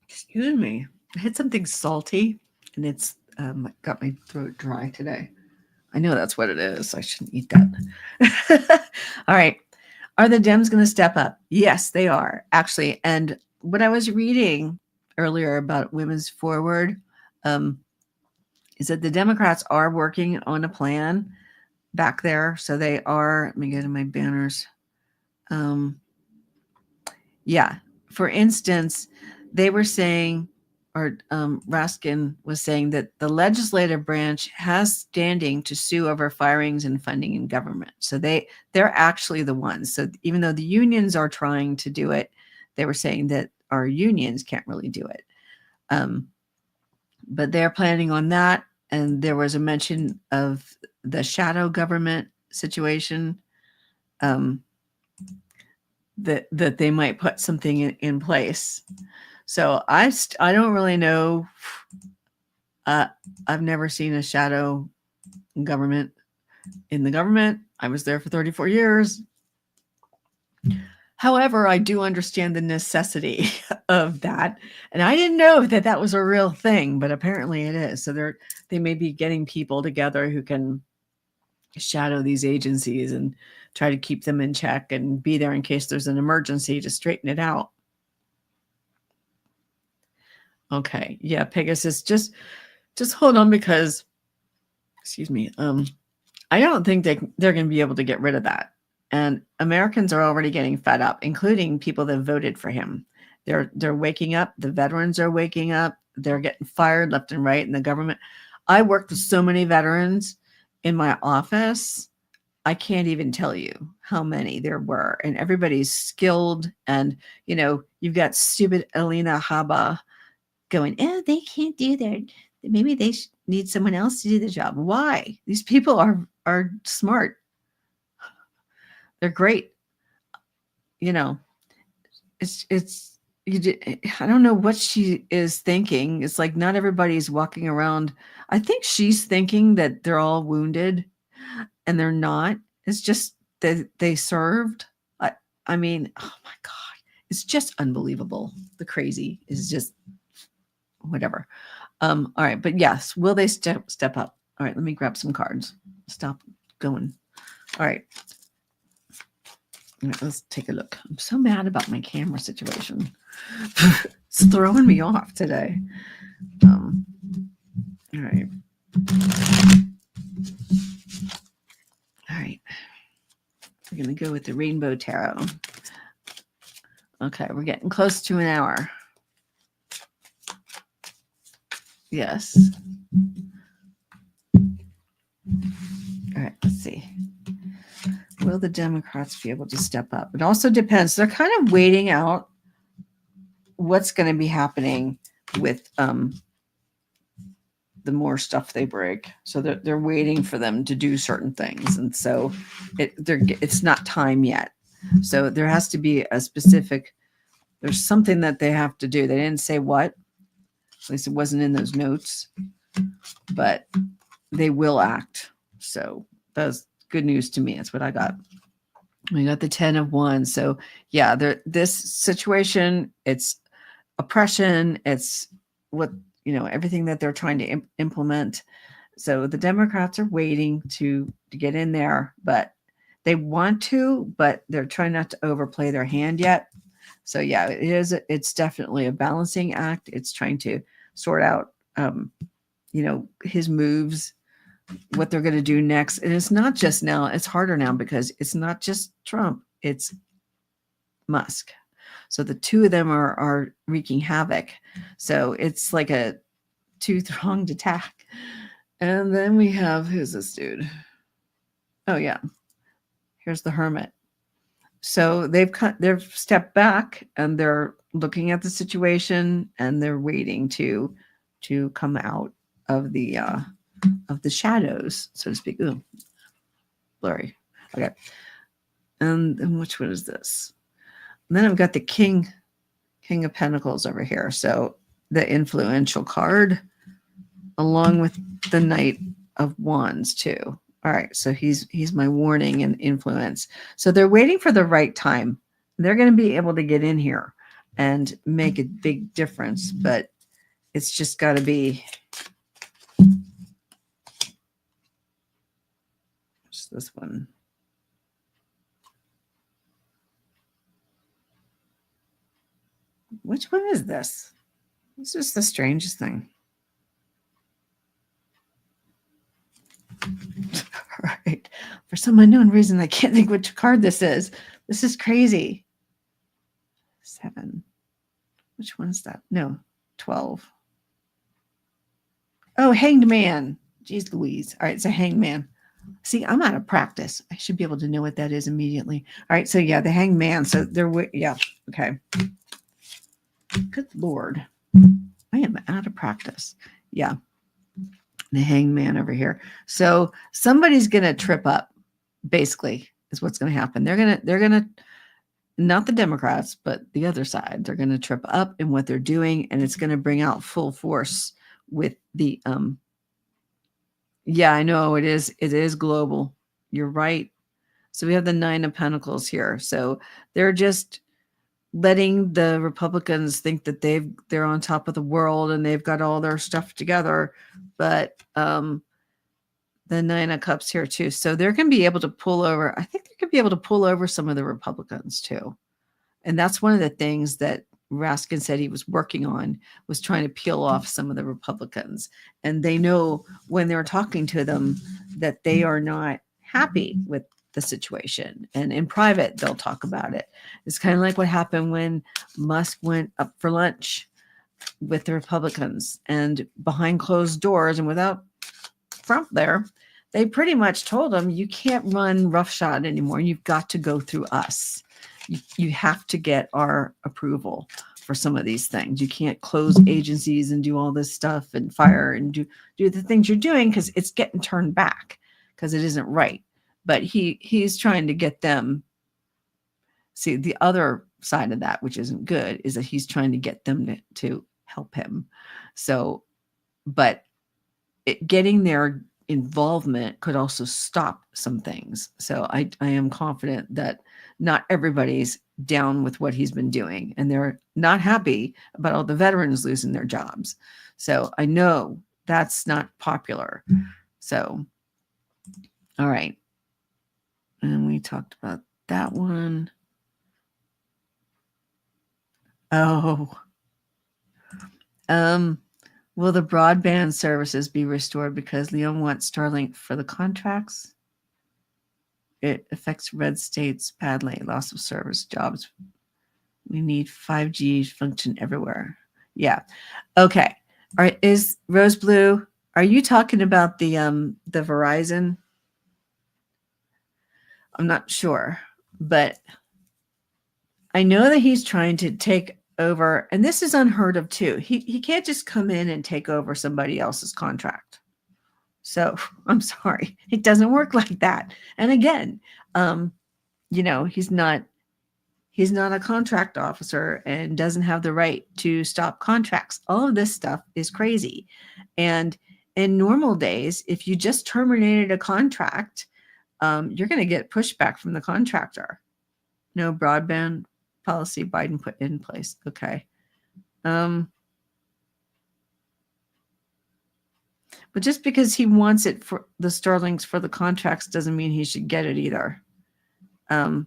Excuse me. I had something salty, and it's got my throat dry today. I know that's what it is. I shouldn't eat that. All right. Are the Dems going to step up? Yes, they are, actually. And what I was reading earlier about Women's Forward, is that the Democrats are working on a plan back there. So they are, let me get in my banners. For instance, they were saying Raskin was saying that the legislative branch has standing to sue over firings and funding in government. So they're actually the ones. So even though the unions are trying to do it, they were saying that our unions can't really do it. But they're planning on that. And there was a mention of the shadow government situation, that they might put something in place. So I don't really know. I've never seen a shadow government in the government. I was there for 34 years. However, I do understand the necessity of that. And I didn't know that that was a real thing, but apparently it is. So they may be getting people together who can shadow these agencies and try to keep them in check and be there in case there's an emergency to straighten it out. Okay. Yeah, Pegasus, just hold on, because, excuse me, I don't think they're going to be able to get rid of that. And Americans are already getting fed up, including people that voted for him. They're waking up. The veterans are waking up. They're getting fired left and right in the government. I worked with so many veterans in my office. I can't even tell you how many there were. And everybody's skilled. And, you've got stupid Alina Haba going, oh, they can't do that. Maybe they need someone else to do the job. Why? These people are smart. They're great. I don't know what she is thinking. It's like not everybody's walking around. I think she's thinking that they're all wounded, and they're not. It's just that they served. I mean, oh my God, it's just unbelievable. The crazy is just whatever. All right, but yes, will they step up? All right, let me grab some cards. Stop going. All right. Let's take a look. I'm so mad about my camera situation. It's throwing me off today. All right. All right. We're going to go with the Rainbow Tarot. Okay, we're getting close to an hour. Yes. All right, let's see. Will the Democrats be able to step up? It also depends. They're kind of waiting out what's going to be happening with the more stuff they break. So they're waiting for them to do certain things, and so it's not time yet. So there has to be a specific. There's something that they have to do. They didn't say what. At least it wasn't in those notes, but they will act. So that's good news to me. That's what I got. We got the 10 of Wands. So yeah, this situation, it's oppression. It's what, everything that they're trying to implement. So the Democrats are waiting to get in there, but they want to, but they're trying not to overplay their hand yet. So yeah, it's definitely a balancing act. It's trying to sort out, his moves, what they're going to do next. And it's not just now, it's harder now because it's not just Trump, it's Musk. So the two of them are wreaking havoc. So it's like a two-pronged attack. And then we have, who's this dude? Oh yeah. Here's the Hermit. So they've stepped back and they're looking at the situation and they're waiting to come out of the shadows, so to speak. Ooh, blurry. Okay. And which one is this? And then I've got the King of Pentacles over here. So the influential card, along with the Knight of Wands too. All right, so he's my warning and influence. So they're waiting for the right time. They're going to be able to get in here and make a big difference, but it's just got to be. What's this one? Which one is this? This is the strangest thing. All right. For some unknown reason, I can't think which card this is. This is crazy. 7. Which one is that? No, 12. Oh, hanged man. Jeez Louise. All right, so hanged man. See, I'm out of practice. I should be able to know what that is immediately. All right, so yeah, the hanged man. So there, yeah, okay. Good Lord. I am out of practice. Yeah, the hanged man over here. So somebody's going to trip up, basically, is what's going to happen. They're going to, not the Democrats, but the other side, they're going to trip up in what they're doing, and it's going to bring out full force with the, yeah, I know it is global. You're right. So we have the Nine of Pentacles here. So they're just letting the Republicans think that they're on top of the world and they've got all their stuff together. But the Nine of Cups here too. So they're going to be able to pull over. I think they're going to be able to pull over some of the Republicans too. And that's one of the things that Raskin said he was working on, was trying to peel off some of the Republicans. And they know when they're talking to them that they are not happy with the situation. And in private, they'll talk about it. It's kind of like what happened when Musk went up for lunch with the Republicans, and behind closed doors and without Trump there, they pretty much told him, you can't run roughshod anymore. You've got to go through us. You have to get our approval for some of these things. You can't close agencies and do all this stuff and fire and do the things you're doing, because it's getting turned back, because it isn't right. But he's trying to get them. See, the other side of that, which isn't good, is that he's trying to get them to help him. So, but getting their involvement could also stop some things. So I am confident that not everybody's down with what he's been doing, and they're not happy about all the veterans losing their jobs. So I know that's not popular. So, all right. And we talked about that one. Oh, will the broadband services be restored because Leon wants Starlink for the contracts? It affects red states badly. Loss of service jobs. We need 5G function everywhere. Yeah. Okay. All right. Is Rose Blue? Are you talking about the Verizon? I'm not sure, but I know that he's trying to take over, and this is unheard of too. He can't just come in and take over somebody else's contract. So I'm sorry, it doesn't work like that. And again, he's not a contract officer and doesn't have the right to stop contracts. All of this stuff is crazy. And in normal days, if you just terminated a contract, you're going to get pushback from the contractor. No broadband policy Biden put in place. Okay. But just because he wants it for the Starlinks for the contracts doesn't mean he should get it either. I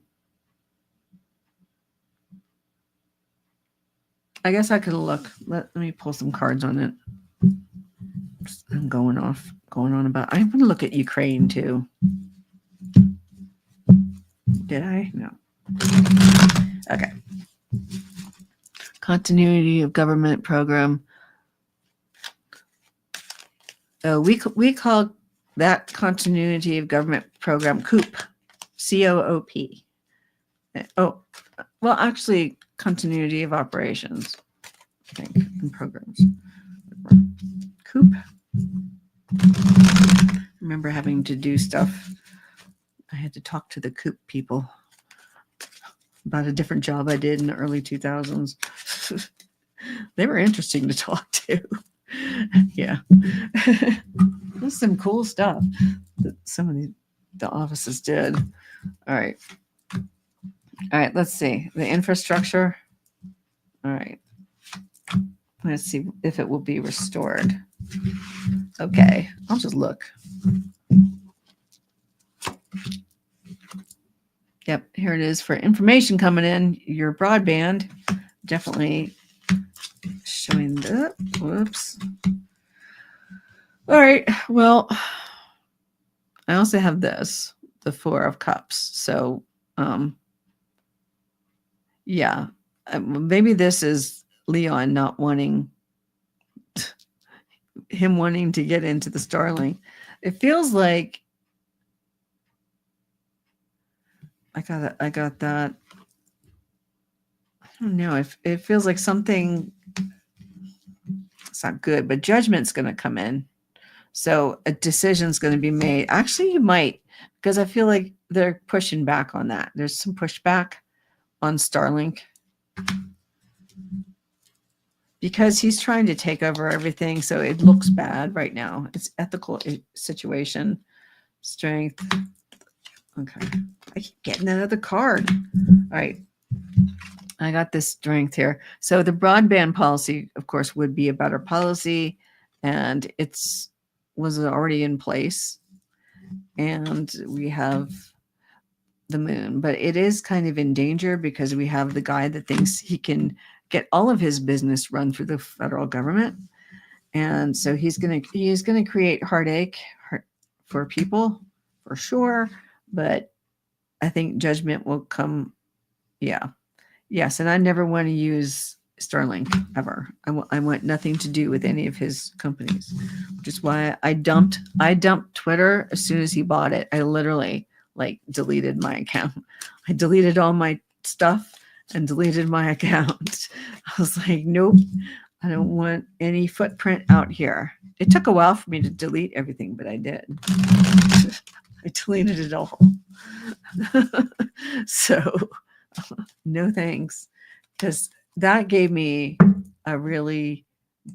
guess I could look. Let me pull some cards on it. I'm going on about. I'm going to look at Ukraine too. Did I? No. Okay. Continuity of government program. We call that continuity of government program COOP, COOP. Oh, well, actually, continuity of operations, I think, and programs. COOP. I remember having to do stuff. I had to talk to the COOP people about a different job I did in the early 2000s. They were interesting to talk to. Yeah. There's some cool stuff that some of the offices did. All right. Let's see. The infrastructure. All right. Let's see if it will be restored. Okay. I'll just look. Yep. Here it is for information coming in. Your broadband. Definitely showing the. Whoops. All right. Well, I also have this, the Four of Cups. So, yeah, maybe this is Leon not wanting. him wanting to get into the Starlink. It feels like I got that. I don't know. It feels like something. It's not good, but judgment's going to come in. So a decision's going to be made. Actually, you might, because I feel like they're pushing back on that. There's some pushback on Starlink because he's trying to take over everything. So it looks bad right now. It's ethical situation, strength. Okay. I keep getting that other card. All right. I got this strength here. So the broadband policy, of course, would be a better policy, and it's was already in place. And we have the moon, but it is kind of in danger because we have the guy that thinks he can get all of his business run through the federal government. And so he's going to create heartache for people for sure. But I think judgment will come. Yeah. Yes. And I never want to use Starlink ever. I want nothing to do with any of his companies, which is why I dumped Twitter as soon as he bought it. I literally deleted my account. I deleted all my stuff and deleted my account. I was like, nope, I don't want any footprint out here. It took a while for me to delete everything, but I did. I deleted it all. So no thanks, because that gave me a really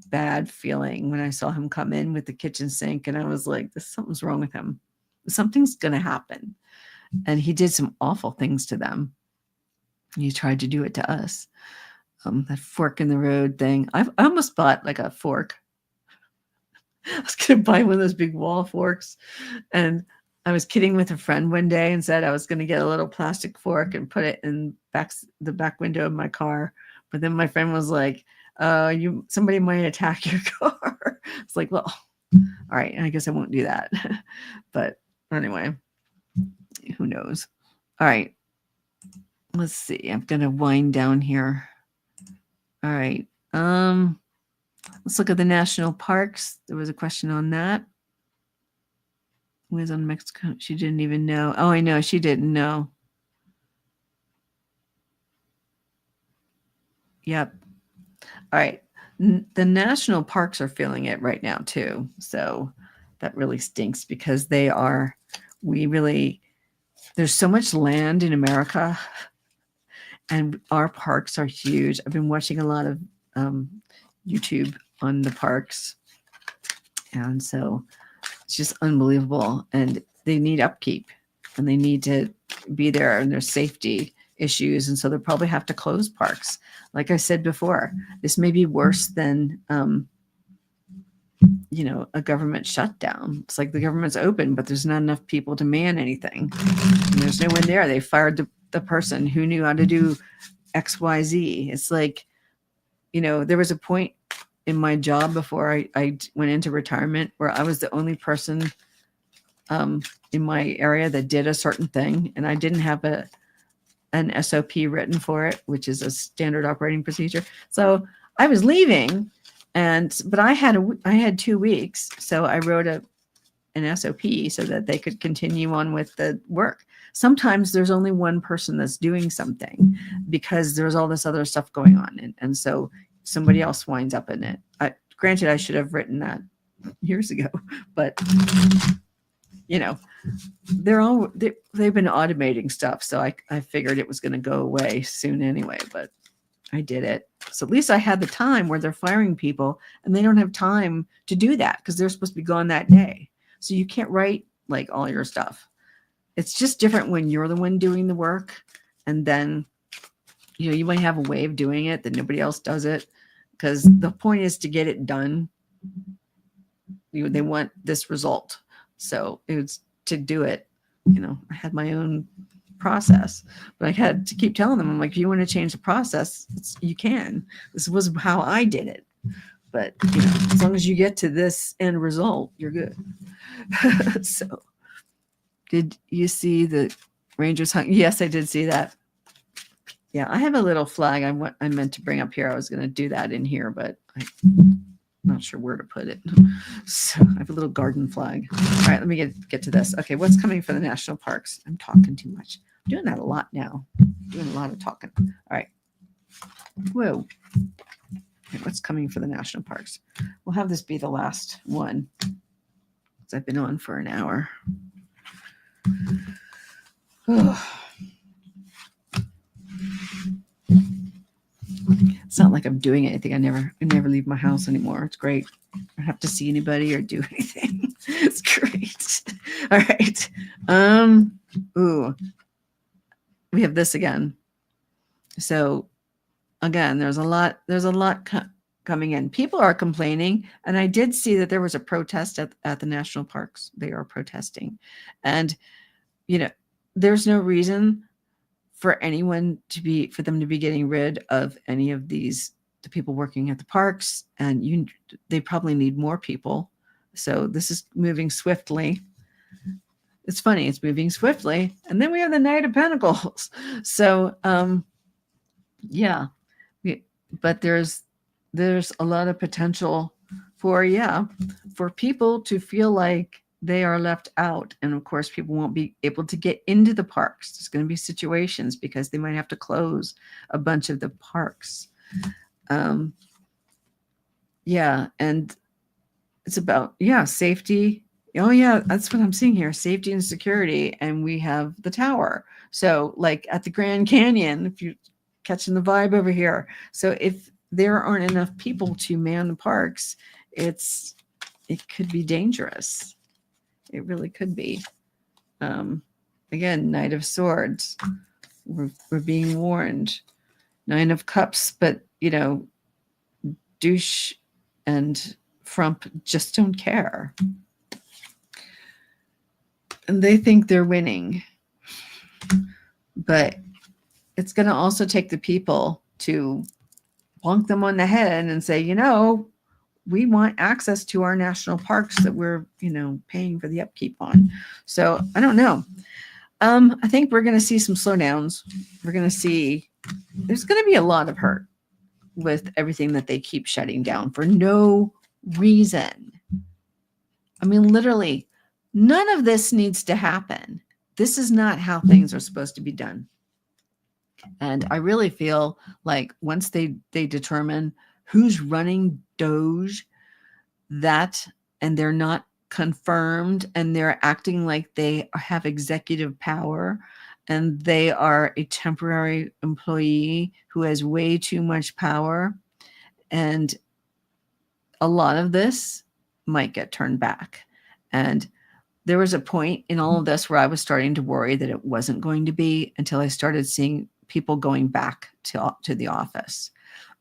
bad feeling when I saw him come in with the kitchen sink, and I was like, something's wrong with him. Something's going to happen. And he did some awful things to them. He tried to do it to us. That fork in the road thing. I almost bought like a fork. I was going to buy one of those big wall forks. And I was kidding with a friend one day and said I was going to get a little plastic fork and put it in the back window of my car. But then my friend was like, somebody might attack your car. It's like, well, all right. I guess I won't do that. But anyway, who knows? All right. Let's see. I'm going to wind down here. All right. Let's look at the national parks. There was a question on that. Who is on Mexico? She didn't even know. Oh, I know. She didn't know. Yep. All right. The national parks are feeling it right now too. So that really stinks because there's so much land in America and our parks are huge. I've been watching a lot of YouTube on the parks. And so it's just unbelievable. And they need upkeep and they need to be there, and there's safety issues. And so they'll probably have to close parks. Like I said before, this may be worse than, a government shutdown. It's like the government's open, but there's not enough people to man anything. And there's no one there. They fired the person who knew how to do XYZ. It's like, there was a point in my job before I went into retirement where I was the only person in my area that did a certain thing. And I didn't have an SOP written for it, which is a standard operating procedure. So I was leaving, but I had 2 weeks. So I wrote an SOP so that they could continue on with the work. Sometimes there's only one person that's doing something because there's all this other stuff going on. And so somebody else winds up in it. Granted, I should have written that years ago, but they've been automating stuff. So I figured it was going to go away soon anyway, but I did it. So at least I had the time where they're firing people and they don't have time to do that because they're supposed to be gone that day. So you can't write like all your stuff. It's just different when you're the one doing the work. And then, you might have a way of doing it that nobody else does it, because the point is to get it done. They want this result. So it was to do it. I had my own process, but I had to keep telling them, I'm like, if you want to change the process, you can. This was how I did it. But as long as you get to this end result, you're good. So did you see the Rangers hung? Yes, I did see that. Yeah, I have a little flag I meant to bring up here. I was going to do that in here, but not sure where to put it. So I have a little garden flag. All right, let me get to this. Okay, what's coming for the national parks? I'm talking too much. I'm doing that a lot now. Doing a lot of talking. All right. Whoa. Okay, what's coming for the national parks? We'll have this be the last one. I've been on for an hour. It's not like I'm doing anything. I never leave my house anymore. It's great. I don't have to see anybody or do anything. It's great. All right. Ooh. We have this again. So again, there's a lot coming in. People are complaining, and I did see that there was a protest at the national parks. They are protesting, and there's no reason for them to be getting rid of any of the people working at the parks, and they probably need more people. So this is moving swiftly. It's funny, it's moving swiftly, and then we have the Knight of Pentacles. So yeah, but there's a lot of potential for people to feel like they are left out. And of course, people won't be able to get into the parks. There's going to be situations because they might have to close a bunch of the parks. And it's about, safety. Oh yeah, that's what I'm seeing here. Safety and security. And we have the tower. So like at the Grand Canyon, if you're catching the vibe over here. So if there aren't enough people to man the parks, it could be dangerous. It really could be. Again, Knight of Swords. We're being warned. Nine of Cups, but douche and frump just don't care. And they think they're winning. But it's going to also take the people to bonk them on the head and say, we want access to our national parks that we're, paying for the upkeep on. So I don't know. I think we're going to see some slowdowns. We're going to see there's going to be a lot of hurt with everything that they keep shutting down for no reason. I mean, literally, none of this needs to happen. This is not how things are supposed to be done. And I really feel like once they determine who's running Doge, and they're not confirmed, and they're acting like they have executive power, and they are a temporary employee who has way too much power, and a lot of this might get turned back. And there was a point in all of this where I was starting to worry that it wasn't going to be, until I started seeing people going back to the office.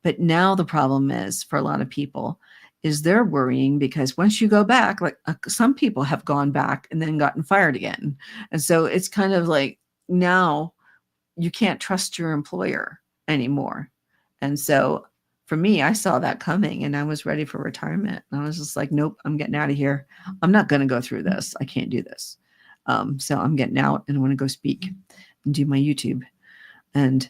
But now the problem is, for a lot of people, is they're worrying because once you go back, like some people have gone back and then gotten fired again. And so it's kind of like, now you can't trust your employer anymore. And so for me, I saw that coming, and I was ready for retirement. And I was just like, nope, I'm getting out of here. I'm not going to go through this. I can't do this. So I'm getting out, and I want to go speak and do my YouTube and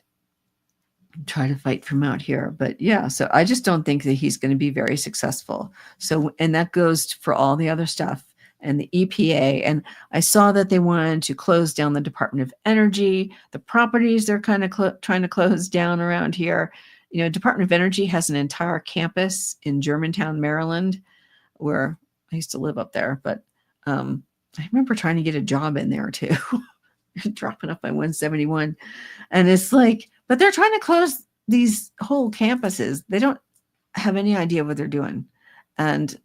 try to fight from out here. But yeah, so I just don't think that he's going to be very successful. So, and that goes for all the other stuff and the EPA. And I saw that they wanted to close down the Department of Energy, the properties they're kind of trying to close down around here. Department of Energy has an entire campus in Germantown, Maryland, where I used to live up there. But I remember trying to get a job in there too, dropping off my 171. And it's like, but they're trying to close these whole campuses. They don't have any idea what they're doing. And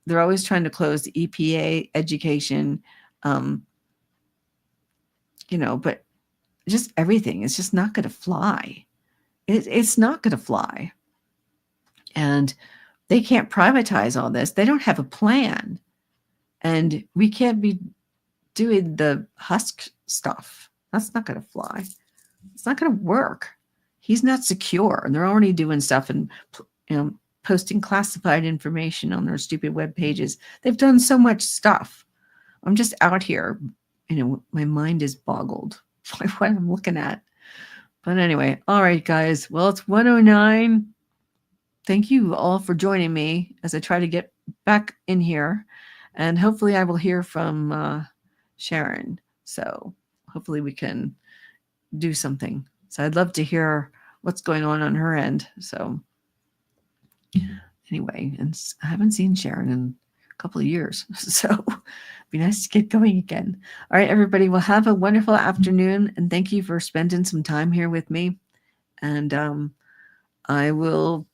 they're always trying to close the EPA, education, but just everything. It's just not going to fly. It's not going to fly. And they can't privatize all this. They don't have a plan. And we can't be doing the husk stuff. That's not going to fly. It's not going to work. He's not secure. And they're already doing stuff and posting classified information on their stupid web pages. They've done so much stuff. I'm just out here, my mind is boggled by what I'm looking at. But anyway, all right, guys. Well, it's 1:09. thank you all for joining me as I try to get back in here. And hopefully I will hear from Sharon. So hopefully we can do something. So I'd love to hear what's going on her end. So anyway, and I haven't seen Sharon in a couple of years. So it'd be nice to get going again. All right, everybody. Well, have a wonderful afternoon. And thank you for spending some time here with me. And I will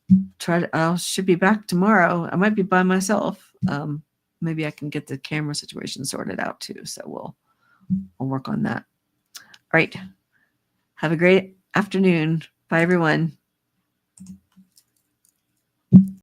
I should be back tomorrow. I might be by myself. Maybe I can get the camera situation sorted out too. So we'll work on that. All right. Have a great afternoon. Bye, everyone.